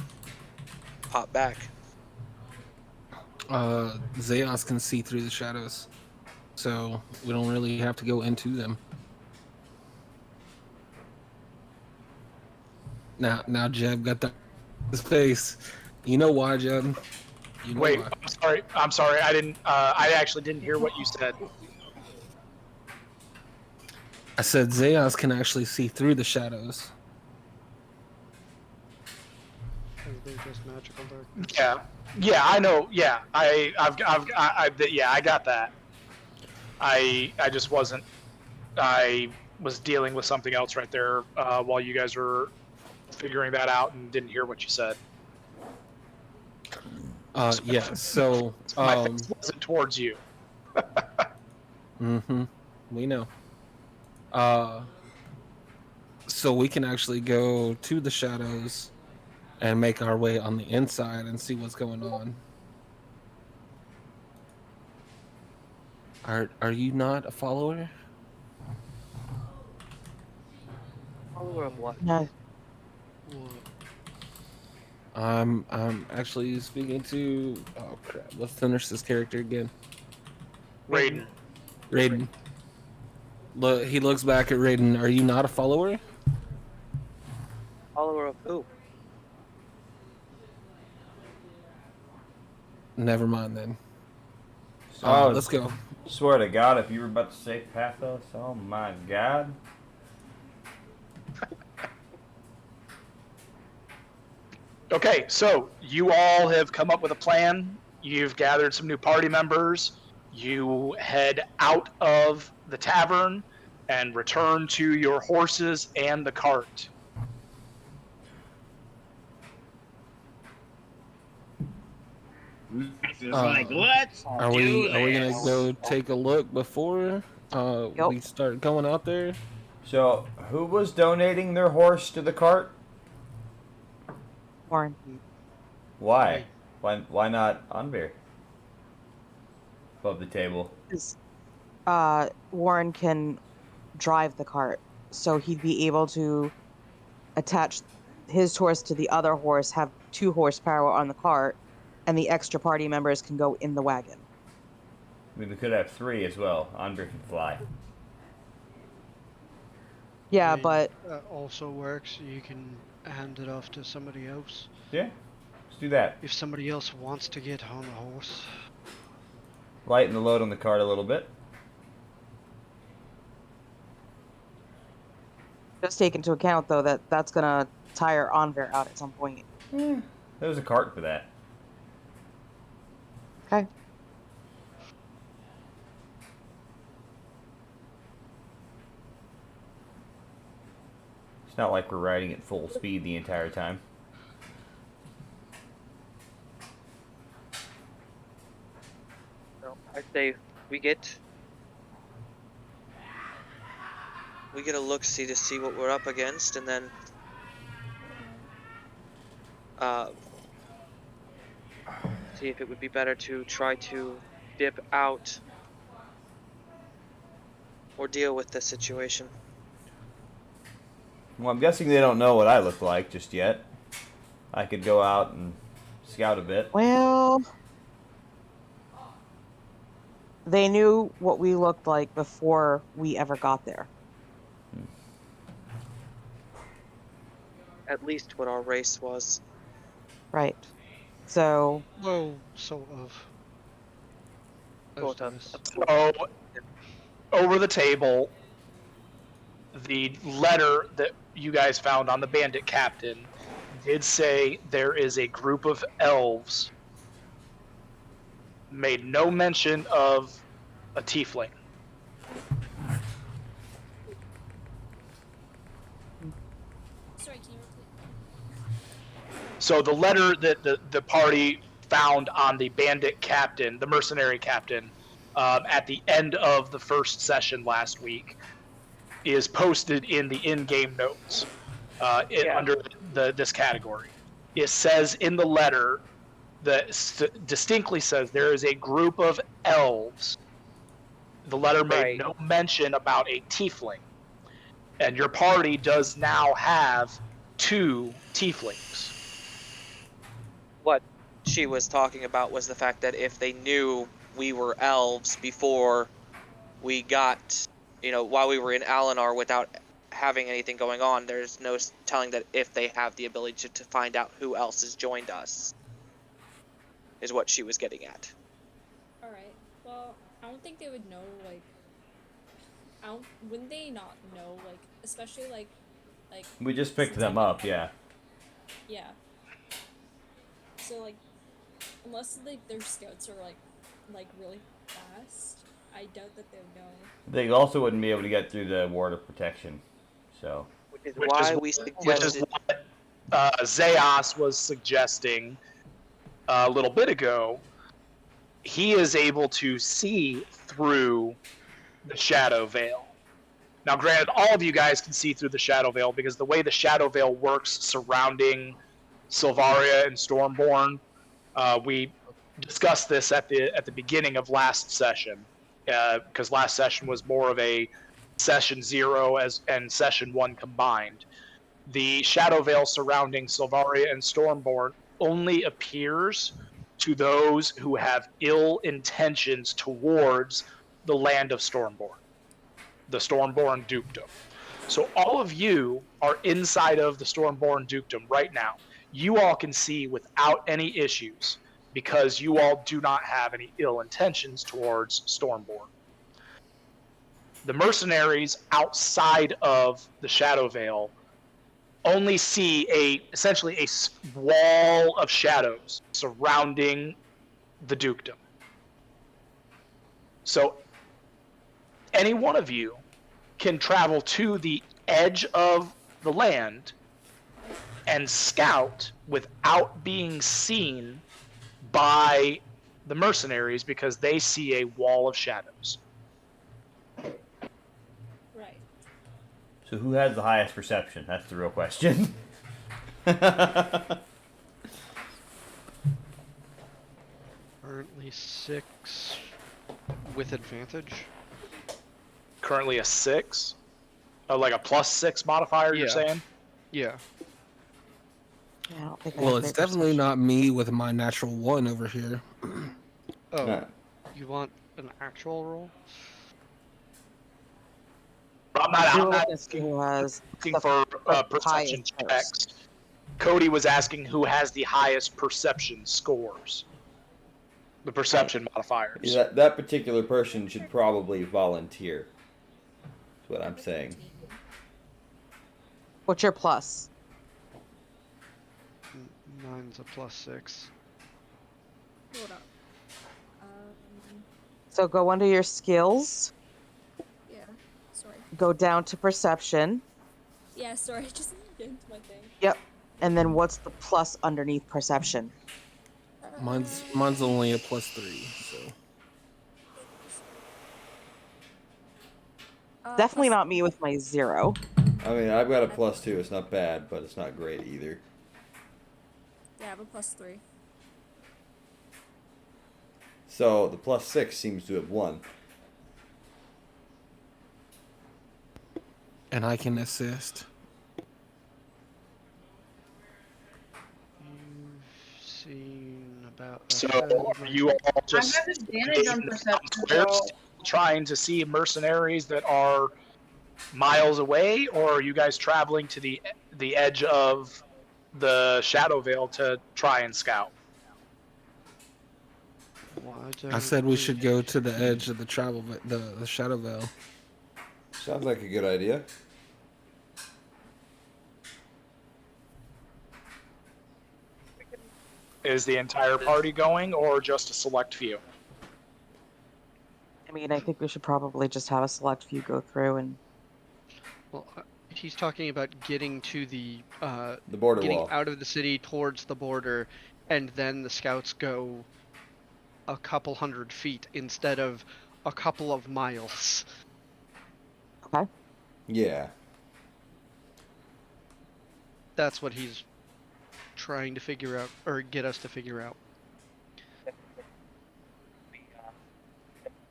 L: pop back.
E: Zeos can see through the shadows, so we don't really have to go into them. Now Jeb got his face. You know why, Jeb? You know
C: Wait,
E: why.
C: I'm sorry. I didn't. I actually didn't hear what you said.
E: I said Zeos can actually see through the shadows.
B: They're just magical darkness.
C: Yeah, I know. Yeah, I got that. I just wasn't. I was dealing with something else right there while you guys were figuring that out and didn't hear what you said.
E: Yeah. So
C: my face wasn't towards you.
E: We know. So we can actually go to the shadows and make our way on the inside and see what's going on. Are you not a follower?
L: Follower of what?
F: No.
E: I'm actually speaking to. Oh crap! Let's finish this character again.
C: Raiden.
E: Raiden. Look, he looks back at Raiden. Are you not a follower?
L: Follower of who?
E: Never mind then.
I: Oh,
E: let's go.
I: Swear to God, if you were about to say pathos, oh my God.
C: Okay, so you all have come up with a plan. You've gathered some new party members. You head out of the tavern and return to your horses and the cart.
A: Let's
E: Are we gonna go take a look before we start going out there?
I: So, who was donating their horse to the cart?
F: Warren.
I: Why? Why not Anvir? Above the table.
F: Warren can drive the cart, so he'd be able to attach his horse to the other horse, have 2 horsepower on the cart, and the extra party members can go in the wagon.
I: I mean, we could have 3 as well. Anvir can fly.
F: Yeah,
B: I mean,
F: but
B: that also works. You can hand it off to somebody else.
I: Yeah, let's do that.
B: If somebody else wants to get on the horse.
I: Lighten the load on the cart a little bit.
F: just take into account though that that's gonna tire Anvir out at some point.
I: There's a cart for that.
F: Okay.
I: It's not like we're riding at full speed the entire time.
L: I say we get a look-see to see what we're up against, and then see if it would be better to try to dip out or deal with the situation.
I: Well, I'm guessing they don't know what I look like just yet. I could go out and scout a bit.
F: Well, they knew what we looked like before we ever got there.
L: At least what our race was.
F: Right. So.
B: Well, sort of.
L: Sort of.
C: So, over the table, the letter that you guys found on the bandit captain did say there is a group of elves. Made no mention of a tiefling.
P: Sorry, can you repeat?
C: So the letter that the party found on the bandit captain, the mercenary captain, at the end of the first session last week, is posted in the in-game notes under this category. It says in the letter that distinctly says there is a group of elves the letter made
G: Right.
C: no mention about a tiefling. And your party does now have 2 tieflings.
G: What she was talking about was the fact that if they knew we were elves before we got, while we were in Alinar without having anything going on, there's no telling that if they have the ability to find out who else has joined us, is what she was getting at.
P: Alright. Well, I don't think they would know, like, wouldn't they not know, like, especially, like,
I: We just picked
P: since
I: them up, yeah.
P: yeah. So, like, unless, like, their scouts are, like, really fast, I doubt that they would know.
I: They also wouldn't be able to get through the ward of protection, so.
G: Which is why we suggested.
C: What Zeos was suggesting a little bit ago. He is able to see through the shadow veil. Now, granted, all of you guys can see through the shadow veil because the way the shadow veil works surrounding Silvaria and Stormborn, we discussed this at the beginning of last session, because last session was more of a session 0 and session 1 combined. The shadow veil surrounding Silvaria and Stormborn only appears to those who have ill intentions towards the land of Stormborn, the Stormborn dukedom. So all of you are inside of the Stormborn dukedom right now. You all can see without any issues because you all do not have any ill intentions towards Stormborn. The mercenaries outside of the Shadow Veil only see essentially a wall of shadows surrounding the dukedom. So any one of you can travel to the edge of the land and scout without being seen by the mercenaries because they see a wall of shadows.
P: Right.
I: So who has the highest perception? That's the real question.
B: Currently 6 with advantage.
C: Currently a 6? Oh, like a +6 modifier, you're saying?
B: Yeah.
F: Yeah, I don't think I
E: Well,
F: have
E: it's
F: great
E: definitely not me with my natural 1 over here.
B: Oh, you want an actual roll?
C: I'm not
F: asking who has
C: looking for perception checks. Cody was asking who has the highest perception scores. The perception modifiers.
I: Yeah, that particular person should probably volunteer. That's what I'm saying.
F: What's your plus?
B: Mine's a +6.
P: Hold up.
F: So go under your skills.
P: Yeah. Sorry.
F: Go down to perception.
P: Yeah, sorry. Just get into my thing.
F: Yep. And then what's the plus underneath perception?
E: Mine's only a +3, so.
F: Definitely not me with my 0.
I: I mean, I've got a +2. It's not bad, but it's not great either.
P: Yeah, I have a +3.
I: So the +6 seems to have won.
E: And I can assist.
B: Seen about.
C: So are you all just
O: I have advantage on perception.
C: squares,
O: So
C: trying to see mercenaries that are miles away, or are you guys traveling to the edge of the Shadow Veil to try and scout?
E: I said we should go to the edge of the the Shadow Veil.
I: Sounds like a good idea.
C: Is the entire party going, or just a select few?
F: I mean, I think we should probably just have a select few go through and.
B: Well, he's talking about getting to the
I: border
B: getting
I: wall.
B: out of the city towards the border, and then the scouts go a couple hundred feet instead of a couple of miles.
F: Okay.
I: Yeah.
B: That's what he's trying to figure out, or get us to figure out.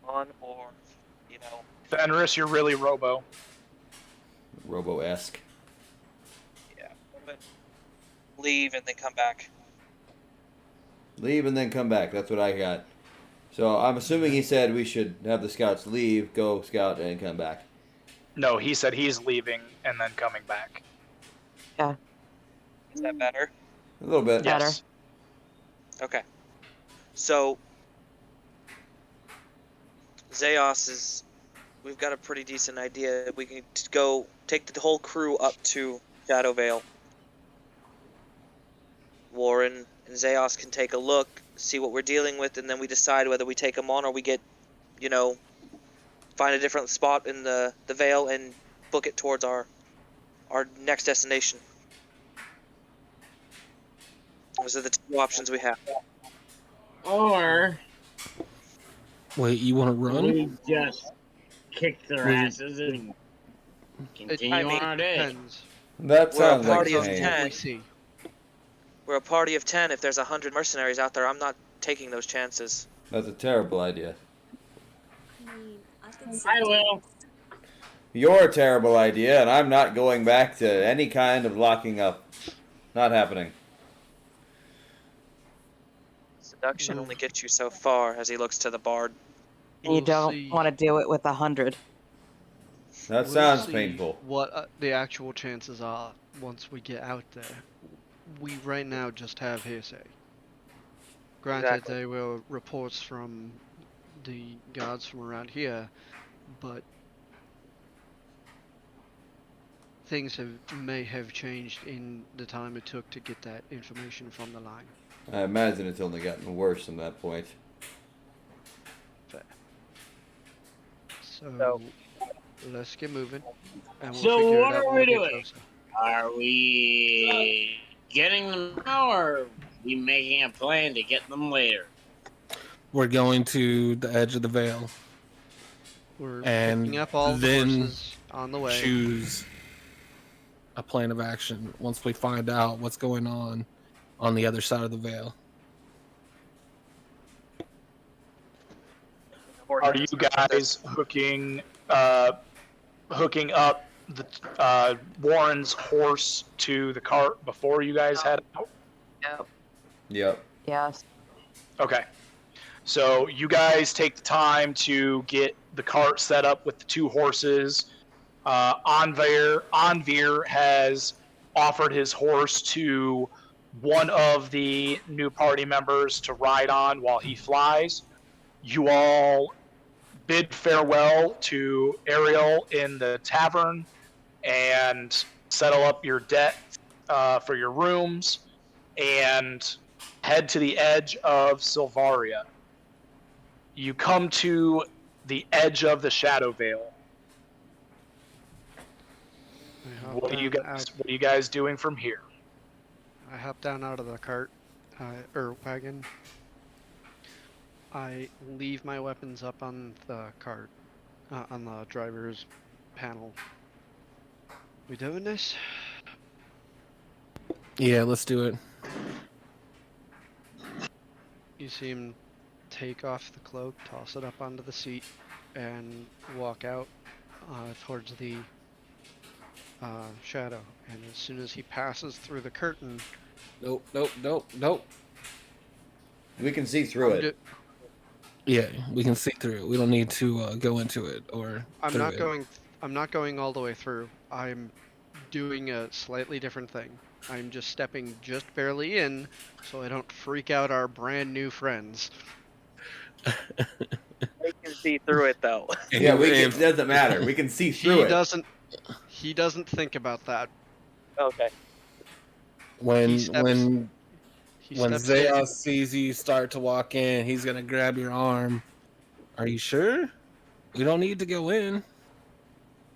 G: On or
L: you know.
C: Fenris, you're really Robo.
I: Robo-esque.
L: Yeah. But leave and then come back.
I: Leave and then come back. That's what I got. So I'm assuming he said we should have the scouts leave, go scout, and come back.
C: No, he said he's leaving and then coming back.
F: Yeah.
L: Is that better?
I: A little bit.
C: Yes.
L: Okay. So Zeos is. We've got a pretty decent idea. We can go take the whole crew up to Shadow Vale. Warren and Zeos can take a look, see what we're dealing with, and then we decide whether we take them on or we get, you know, find a different spot in the Vale and book it towards our next destination. Those are the two options we have.
A: Or
E: Wait, you want to run?
A: we just kick their
E: Wait.
A: asses and continue on our day.
B: Depends.
I: That
L: We're a
I: sounds like
L: party of
I: pain.
L: 10.
B: We see.
L: We're a party of 10. If there's 100 mercenaries out there, I'm not taking those chances.
I: That's a terrible idea.
A: I will.
I: You're a terrible idea, and I'm not going back to any kind of locking up. Not happening.
L: Seduction only gets you so far, as he looks to the bard.
F: And you don't want to do it with 100.
I: That
B: We'll
I: sounds
B: see
I: painful.
B: What the actual chances are once we get out there. We right now just have hearsay. Granted,
L: Exactly.
B: they were reports from the guards from around here, but things may have changed in the time it took to get that information from the line.
I: I imagine it's only gotten worse from that point.
B: Fair. So let's get moving, and we'll
A: So
B: figure
A: what
B: it out
A: are
B: when
A: we
B: we get
A: doing?
B: closer.
A: Are we getting them now, or are we making a plan to get them later?
E: We're going to the edge of the Vale
B: We're
E: and
B: picking up all the
E: then
B: horses on the way.
E: choose a plan of action once we find out what's going on the other side of the Vale.
C: Are you guys hooking up the Warren's horse to the cart before you guys head out?
F: Yep.
I: Yep.
F: Yes.
C: Okay. So you guys take the time to get the cart set up with the two horses. Anvir has offered his horse to one of the new party members to ride on while he flies. You all bid farewell to Ariel in the tavern and settle up your debt for your rooms and head to the edge of Silvaria. You come to the edge of the Shadow Vale. What are you guys doing from here?
B: I hop down out of the cart, or wagon. I leave my weapons up on the cart, on the driver's panel. We doing this?
E: Yeah, let's do it.
B: You see him take off the cloak, toss it up onto the seat, and walk out towards the shadow. And as soon as he passes through the curtain...
E: Nope.
I: We can see through it.
E: Yeah, we can see through it. We don't need to go into it or.
B: I'm not going all the way through. I'm doing a slightly different thing. I'm just stepping just barely in, so I don't freak out our brand new friends.
L: They can see through it though.
I: Yeah, it doesn't matter. We can see through it.
B: He doesn't think about that.
L: Okay.
E: When
B: steps
E: Zeos sees you start to walk in, he's gonna grab your arm. Are you sure? We don't need to go in.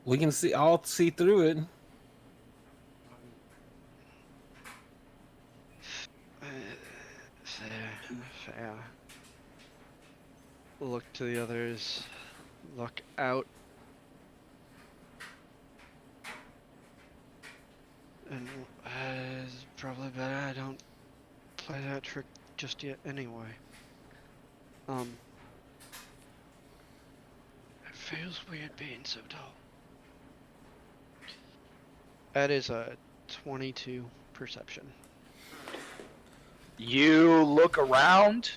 E: We can see. I'll see through it.
B: Fair. Look to the others. Look out. And it's probably better I don't play that trick just yet anyway. Feels weird being so tall. That is a 22 perception.
C: You look around.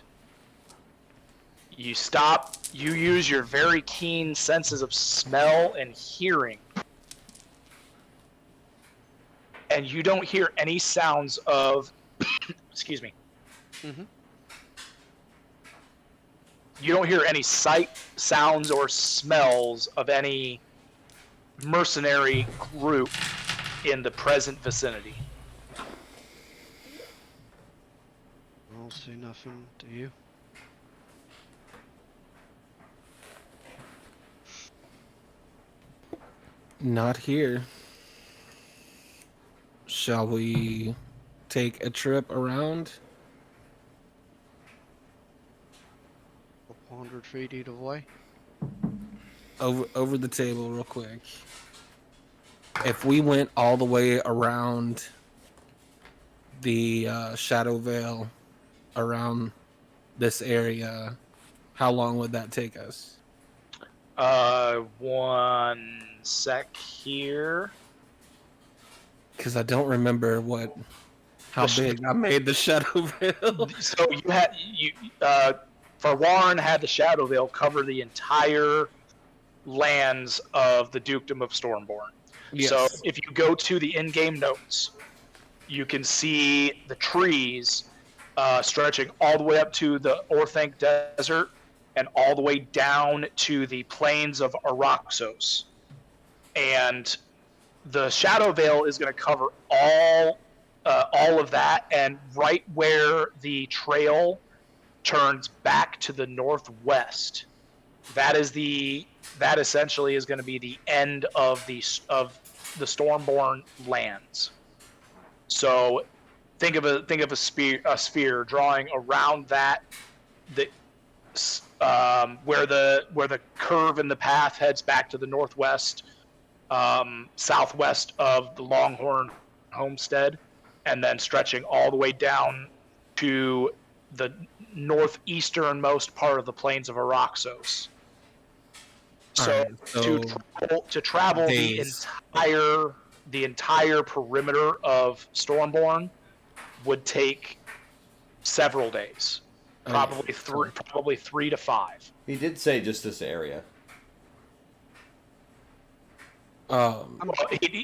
C: You stop. You use your very keen senses of smell and hearing. And you don't hear any sounds of... excuse me.
B: Mm-hmm.
C: You don't hear any sight, sounds, or smells of any mercenary group in the present vicinity.
B: I don't see nothing, do you?
E: Not here. Shall we take a trip around?
B: 100 feet either way.
E: Over the table real quick. If we went all the way around the Shadow Veil, around this area, how long would that take us?
C: 1 sec here.
E: Because I don't remember how big I made the Shadow Veil.
C: So for Warren had the Shadow Veil cover the entire lands of the Dukedom of Stormborn.
E: Yes.
C: So if you go to the in-game notes, you can see the trees stretching all the way up to the Orthanc Desert and all the way down to the plains of Araxos. And the Shadow Veil is going to cover all of that, and right where the trail turns back to the northwest, that essentially is going to be the end of the Stormborn lands. So think of a sphere drawing around that, where the curve in the path heads back to the northwest, southwest of the Longhorn homestead, and then stretching all the way down to the northeasternmost part of the plains of Araxos. So, to travel the entire perimeter of Stormborn would take several days, probably 3 to 5.
I: He did say just this area.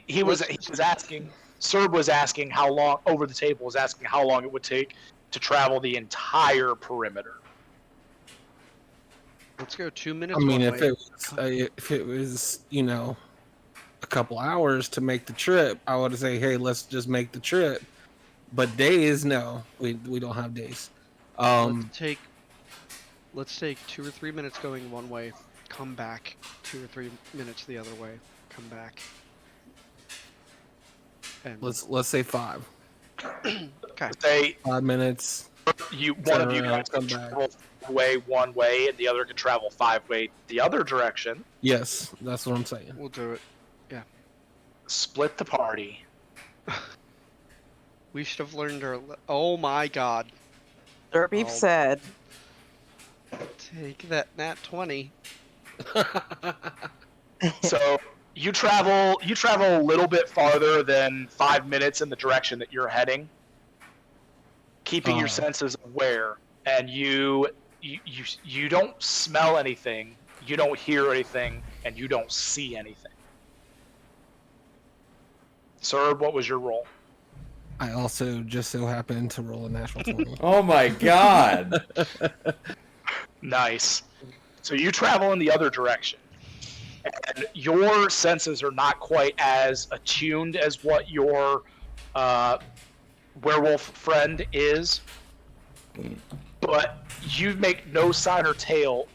C: He was asking. Serb was asking how long, over the table was asking how long it would take to travel the entire perimeter.
B: Let's go 2 minutes.
E: I mean, if it was, a couple hours to make the trip, I would say, hey, let's just make the trip. But days, no, we don't have days.
B: Let's take 2 or 3 minutes going one way, come back 2 or 3 minutes the other way, come back. And
E: Let's say 5.
B: Okay.
C: Say
E: 5 minutes.
C: One of you guys can travel one way, and the other can travel 5 way the other direction.
E: Yes, that's what I'm saying.
B: We'll do it. Yeah.
C: Split the party.
B: We should have learned our. Oh my God.
F: Derbeef said.
B: Take that nat 20.
C: So you travel a little bit farther than 5 minutes in the direction that you're heading, keeping your senses aware, and you don't smell anything, you don't hear anything, and you don't see anything. Sir, what was your roll?
E: I also just so happened to roll a natural 20.
I: Oh my God.
C: Nice. So you travel in the other direction, and your senses are not quite as attuned as what your werewolf friend is, but you make no sign or tail,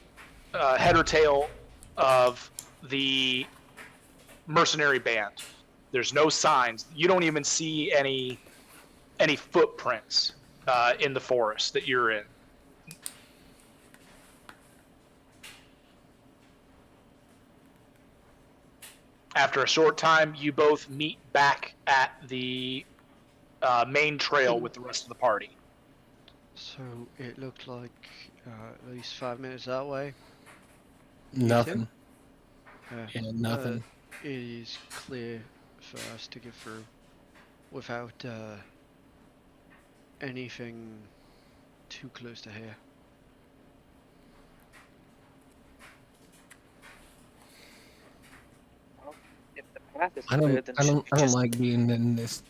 C: head or tail of the mercenary band. There's no signs. You don't even see any footprints in the forest that you're in. After a short time, you both meet back at the main trail with the rest of the party.
B: So it looked like at least 5 minutes that way.
E: Nothing. And nothing.
B: It is clear for us to get through without anything too close to here.
L: If the path is
E: I
L: clear,
E: don't
L: then
E: I
L: should
E: don't
L: we
E: I don't
L: just
E: like being in this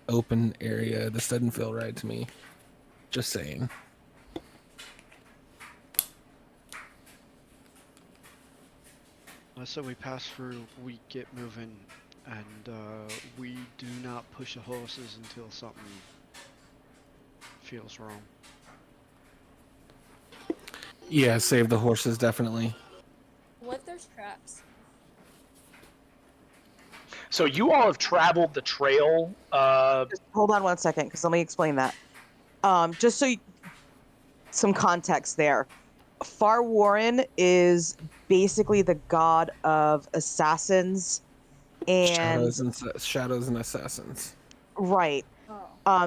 E: open area. This doesn't feel right to me. Just saying.
B: So we pass through, we get moving, and we do not push the horses until something feels wrong.
E: Yeah, save the horses definitely.
P: What if there's traps?
C: So you all have traveled the trail.
F: Just hold on one second, because let me explain that. Just so some context there. Far Warren is basically the god of assassins and
E: Shadows and assassins.
F: right.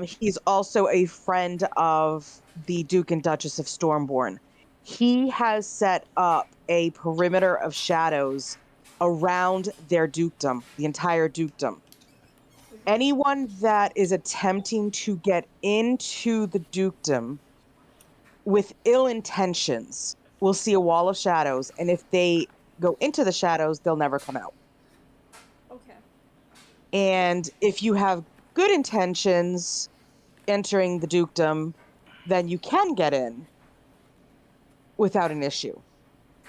F: He's also a friend of the Duke and Duchess of Stormborn. He has set up a perimeter of shadows around their dukedom, the entire dukedom. Anyone that is attempting to get into the dukedom with ill intentions will see a wall of shadows, and if they go into the shadows, they'll never come out.
P: Okay.
F: And if you have good intentions entering the dukedom, then you can get in without an issue.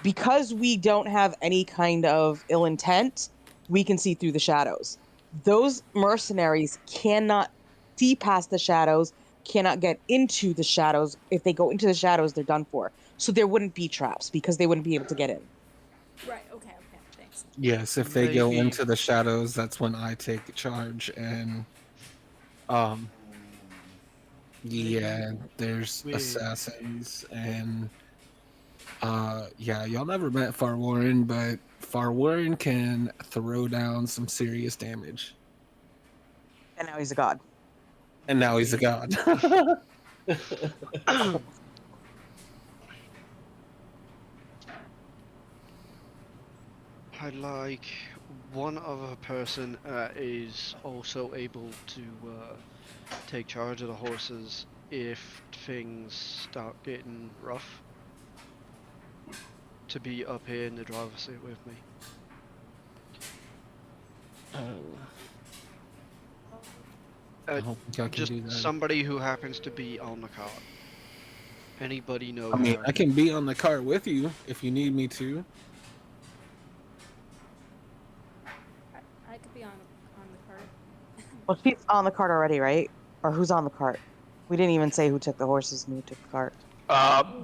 F: Because we don't have any kind of ill intent, we can see through the shadows. Those mercenaries cannot see past the shadows, cannot get into the shadows. If they go into the shadows, they're done for. So there wouldn't be traps because they wouldn't be able to get in.
P: Right, okay, thanks.
E: Yes, if they go into the shadows, that's when I take charge and yeah, there's assassins and yeah, y'all never met Far Warren, but Far Warren can throw down some serious damage.
F: And now he's a god.
E: And now he's a god.
B: I'd like one other person is also able to take charge of the horses if things start getting rough. To be up here in the driver's seat with me.
E: I don't think I can
B: Just
E: do that.
B: somebody who happens to be on the cart. Anybody know?
E: I mean, I can be on the cart with you if you need me to.
P: I could be on the cart.
F: Well, she's on the cart already, right? Or who's on the cart? We didn't even say who took the horses and who took the cart.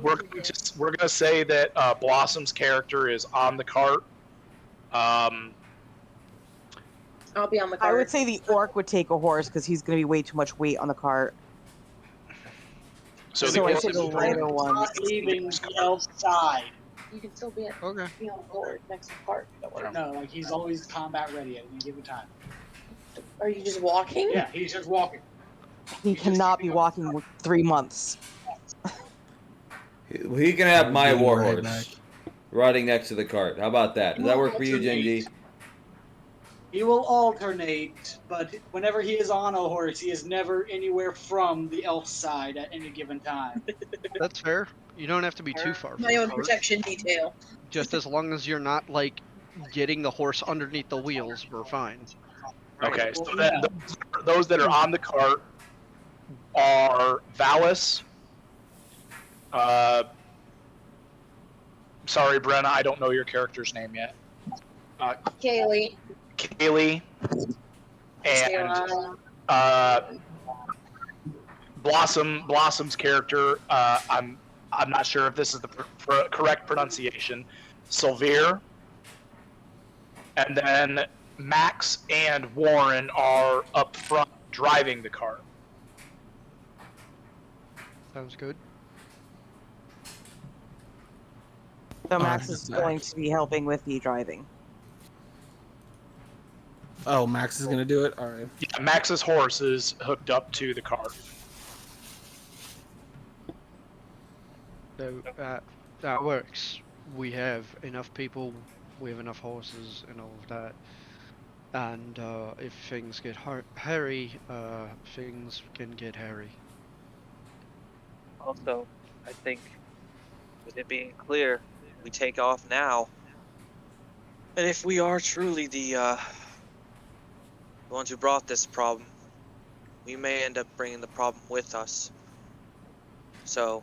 C: We're gonna say that Blossom's character is on the cart.
O: I'll be on the cart.
F: I would say the orc would take a horse because he's going to be way too much weight on the cart.
C: So
F: I said the lighter one.
N: Not leaving the elf side.
O: You can still be at
B: okay.
O: Be on board next to the cart.
N: No, like he's always combat ready at any given time.
O: Are you just walking?
N: Yeah, he's just walking.
F: He cannot be walking with 3 months.
I: He can have my warhorse riding next to the cart. How about that? Does that work for you, Genji?
N: He will alternate, but whenever he is on a horse, he is never anywhere from the elf side at any given time.
B: That's fair. You don't have to be too far from
O: My
B: the
O: own
B: cart.
O: protection detail.
B: Just as long as you're not like getting the horse underneath the wheels, we're fine.
C: Okay, so then those that are on the cart are Valis. Sorry, Brenna, I don't know your character's name yet.
O: Kaylee.
C: Kaylee. And Blossom's character. I'm not sure if this is the correct pronunciation. Sylvere. And then Max and Warren are up front driving the cart.
B: Sounds good.
F: So Max is going to be helping with the driving.
E: Oh, Max is going to do it? All right.
C: Yeah, Max's horse is hooked up to the cart.
B: So that works. we have enough people, we have enough horses and all of that. And if things get hairy, things can get hairy.
L: Also, I think, with it being clear, we take off now. And if we are truly the ones who brought this problem, we may end up bringing the problem with us. So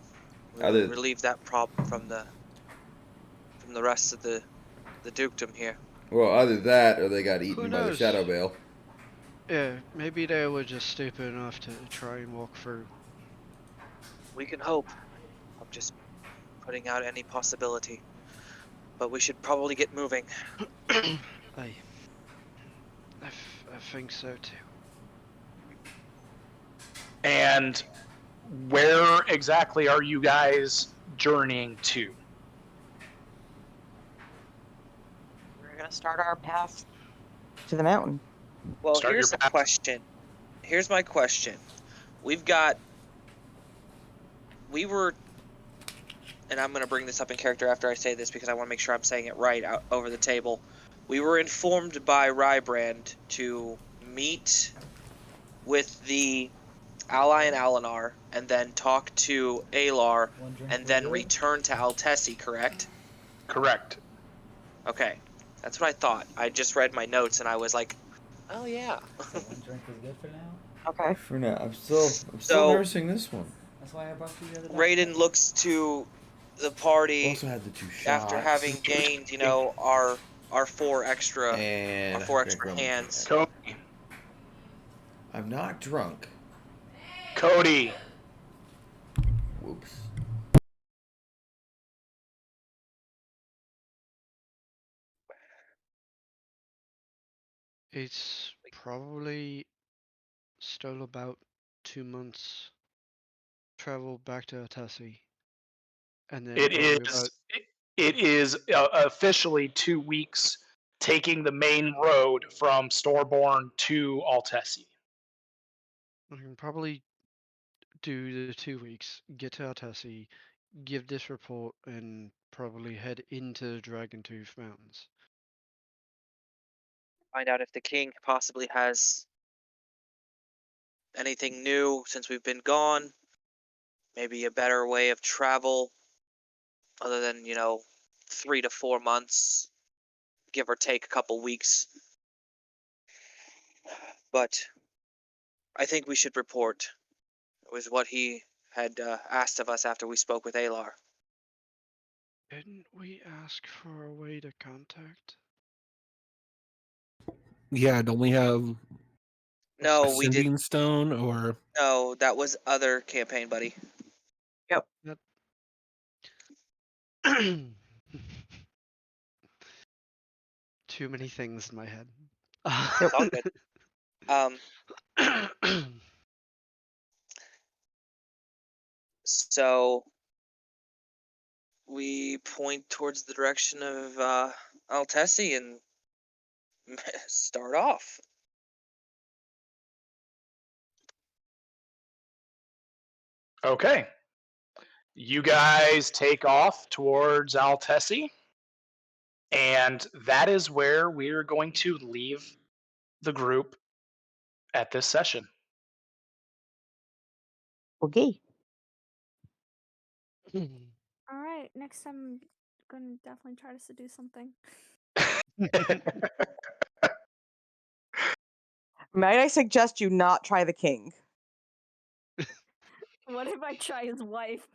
L: we
I: Other-
L: relieve that problem from the rest of the dukedom here.
I: Well, either that or they got eaten by the
B: knows?
I: Shadow Bale.
B: Yeah, maybe they were just stupid enough to try and walk through.
L: We can hope. I'm just putting out any possibility. But we should probably get moving.
B: I think so too.
C: And where exactly are you guys journeying to?
F: We're gonna start our path to the mountain.
L: Well,
C: Start
L: here's
C: your
L: the question. Here's my question. We were, and I'm going to bring this up in character after I say this because I want to make sure I'm saying it right out over the table. We were informed by Rybrand to meet with the ally in Alinar and then talk to Alar and then return to Altessi, correct?
C: Correct.
L: Okay. That's what I thought. I just read my notes and I was like, oh yeah.
Q: So one drink is good for now?
F: Okay.
I: For now, I'm still
L: So-
I: nursing this one.
Q: That's why I brought you the other
L: Raiden looks to the party
I: Also had the 2 shots.
L: after having gained, our 4 extra
I: And
L: our 4
I: I
L: extra
I: drank
L: hands.
C: Cody.
I: I'm not drunk.
C: Cody.
I: Whoops.
B: It's probably still about 2 months travel back to Altessi. And then
C: It
B: probably
C: is.
B: about
C: It is officially 2 weeks taking the main road from Storborn to Altessi.
B: I can probably do the 2 weeks, get to Altessi, give this report, and probably head into the Dragon Tooth Mountains.
L: Find out if the king possibly has anything new since we've been gone. Maybe a better way of travel other than, 3 to 4 months, give or take a couple weeks. But I think we should report. It was what he had asked of us after we spoke with Alar.
B: Didn't we ask for a way to contact?
E: Yeah, don't we have
L: No,
E: a
L: we did.
E: sending stone or
L: No, that was other campaign, buddy.
F: Yep.
B: Too many things in my head.
L: It's all good. So we point towards the direction of Altessi and start off.
C: Okay. You guys take off towards Altessi, and that is where we're going to leave the group at this session.
F: Okay.
P: All right, next time I'm gonna definitely try to seduce something.
F: Might I suggest you not try the king?
P: What if I try his wife?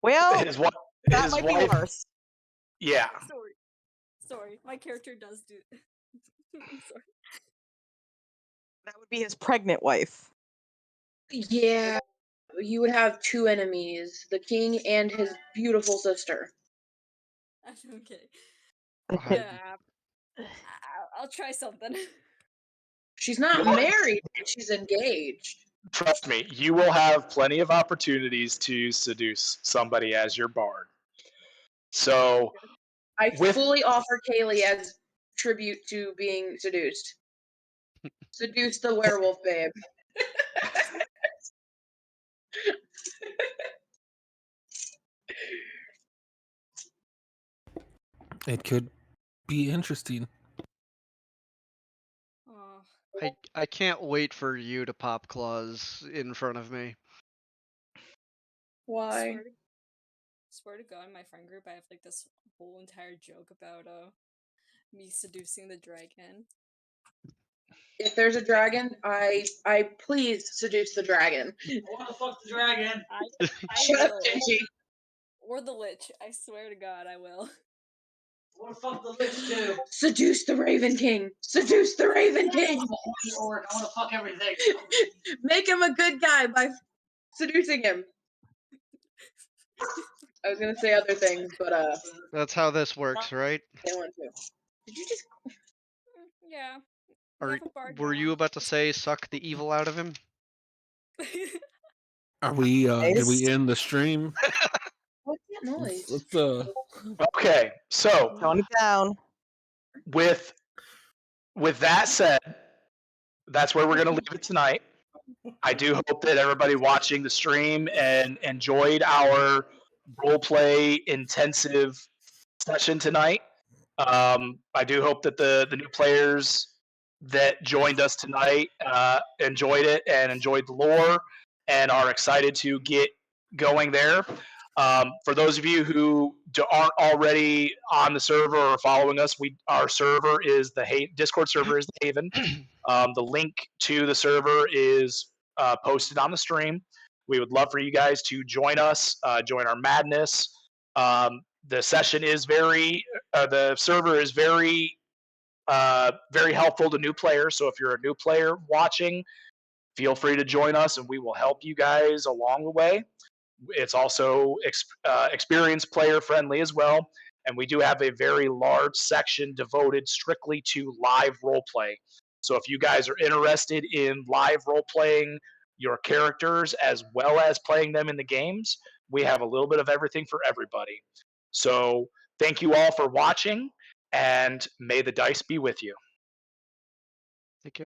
F: Well,
C: His, wa-
F: that
C: his
F: might
C: wife.
F: be worse.
C: Yeah.
P: Sorry, my character does do. I'm sorry.
F: That would be his pregnant wife.
O: Yeah, you would have 2 enemies, the king and his beautiful sister.
P: Okay.
B: I-
P: Yeah, I'll try something.
O: She's not married, but she's engaged.
C: Trust me, you will have plenty of opportunities to seduce somebody as your bard. So,
O: I
C: with
O: fully offer Kaylee as tribute to being seduced. Seduce the werewolf babe.
E: It could be interesting.
B: I can't wait for you to pop claws in front of me.
O: Why?
P: Swear to God, in my friend group, I have like this whole entire joke about me seducing the dragon.
O: If there's a dragon, I please seduce the dragon.
N: I want to fuck the dragon.
P: I
O: Shut up,
P: will.
O: Genji.
P: Or the lich. I swear to God, I will.
N: I want to fuck the lich too.
O: Seduce the Raven King. Seduce the Raven King.
N: I'm a horny orc. I want to fuck everything.
O: Make him a good guy by seducing him. I was gonna say other things, but
B: That's how this works, right?
O: I want to. Did you just?
P: Yeah.
B: Were you about to say suck the evil out of him?
E: Are we? Did we
F: Nice.
E: end the stream?
O: What's that noise?
E: Let's
C: Okay, so
F: Tone it down.
C: with that said, that's where we're going to leave it tonight. I do hope that everybody watching the stream and enjoyed our roleplay intensive session tonight. I do hope that the new players that joined us tonight enjoyed it and enjoyed the lore and are excited to get going there. For those of you who aren't already on the server or following us, our server is the Discord server is the Haven. The link to the server is posted on the stream. We would love for you guys to join us, join our madness. The session is the server is very helpful to new players. So if you're a new player watching, feel free to join us, and we will help you guys along the way. It's also experienced player friendly as well, and we do have a very large section devoted strictly to live role play. So if you guys are interested in live role playing your characters as well as playing them in the games, we have a little bit of everything for everybody. So thank you all for watching, and may the dice be with you.
B: Thank you.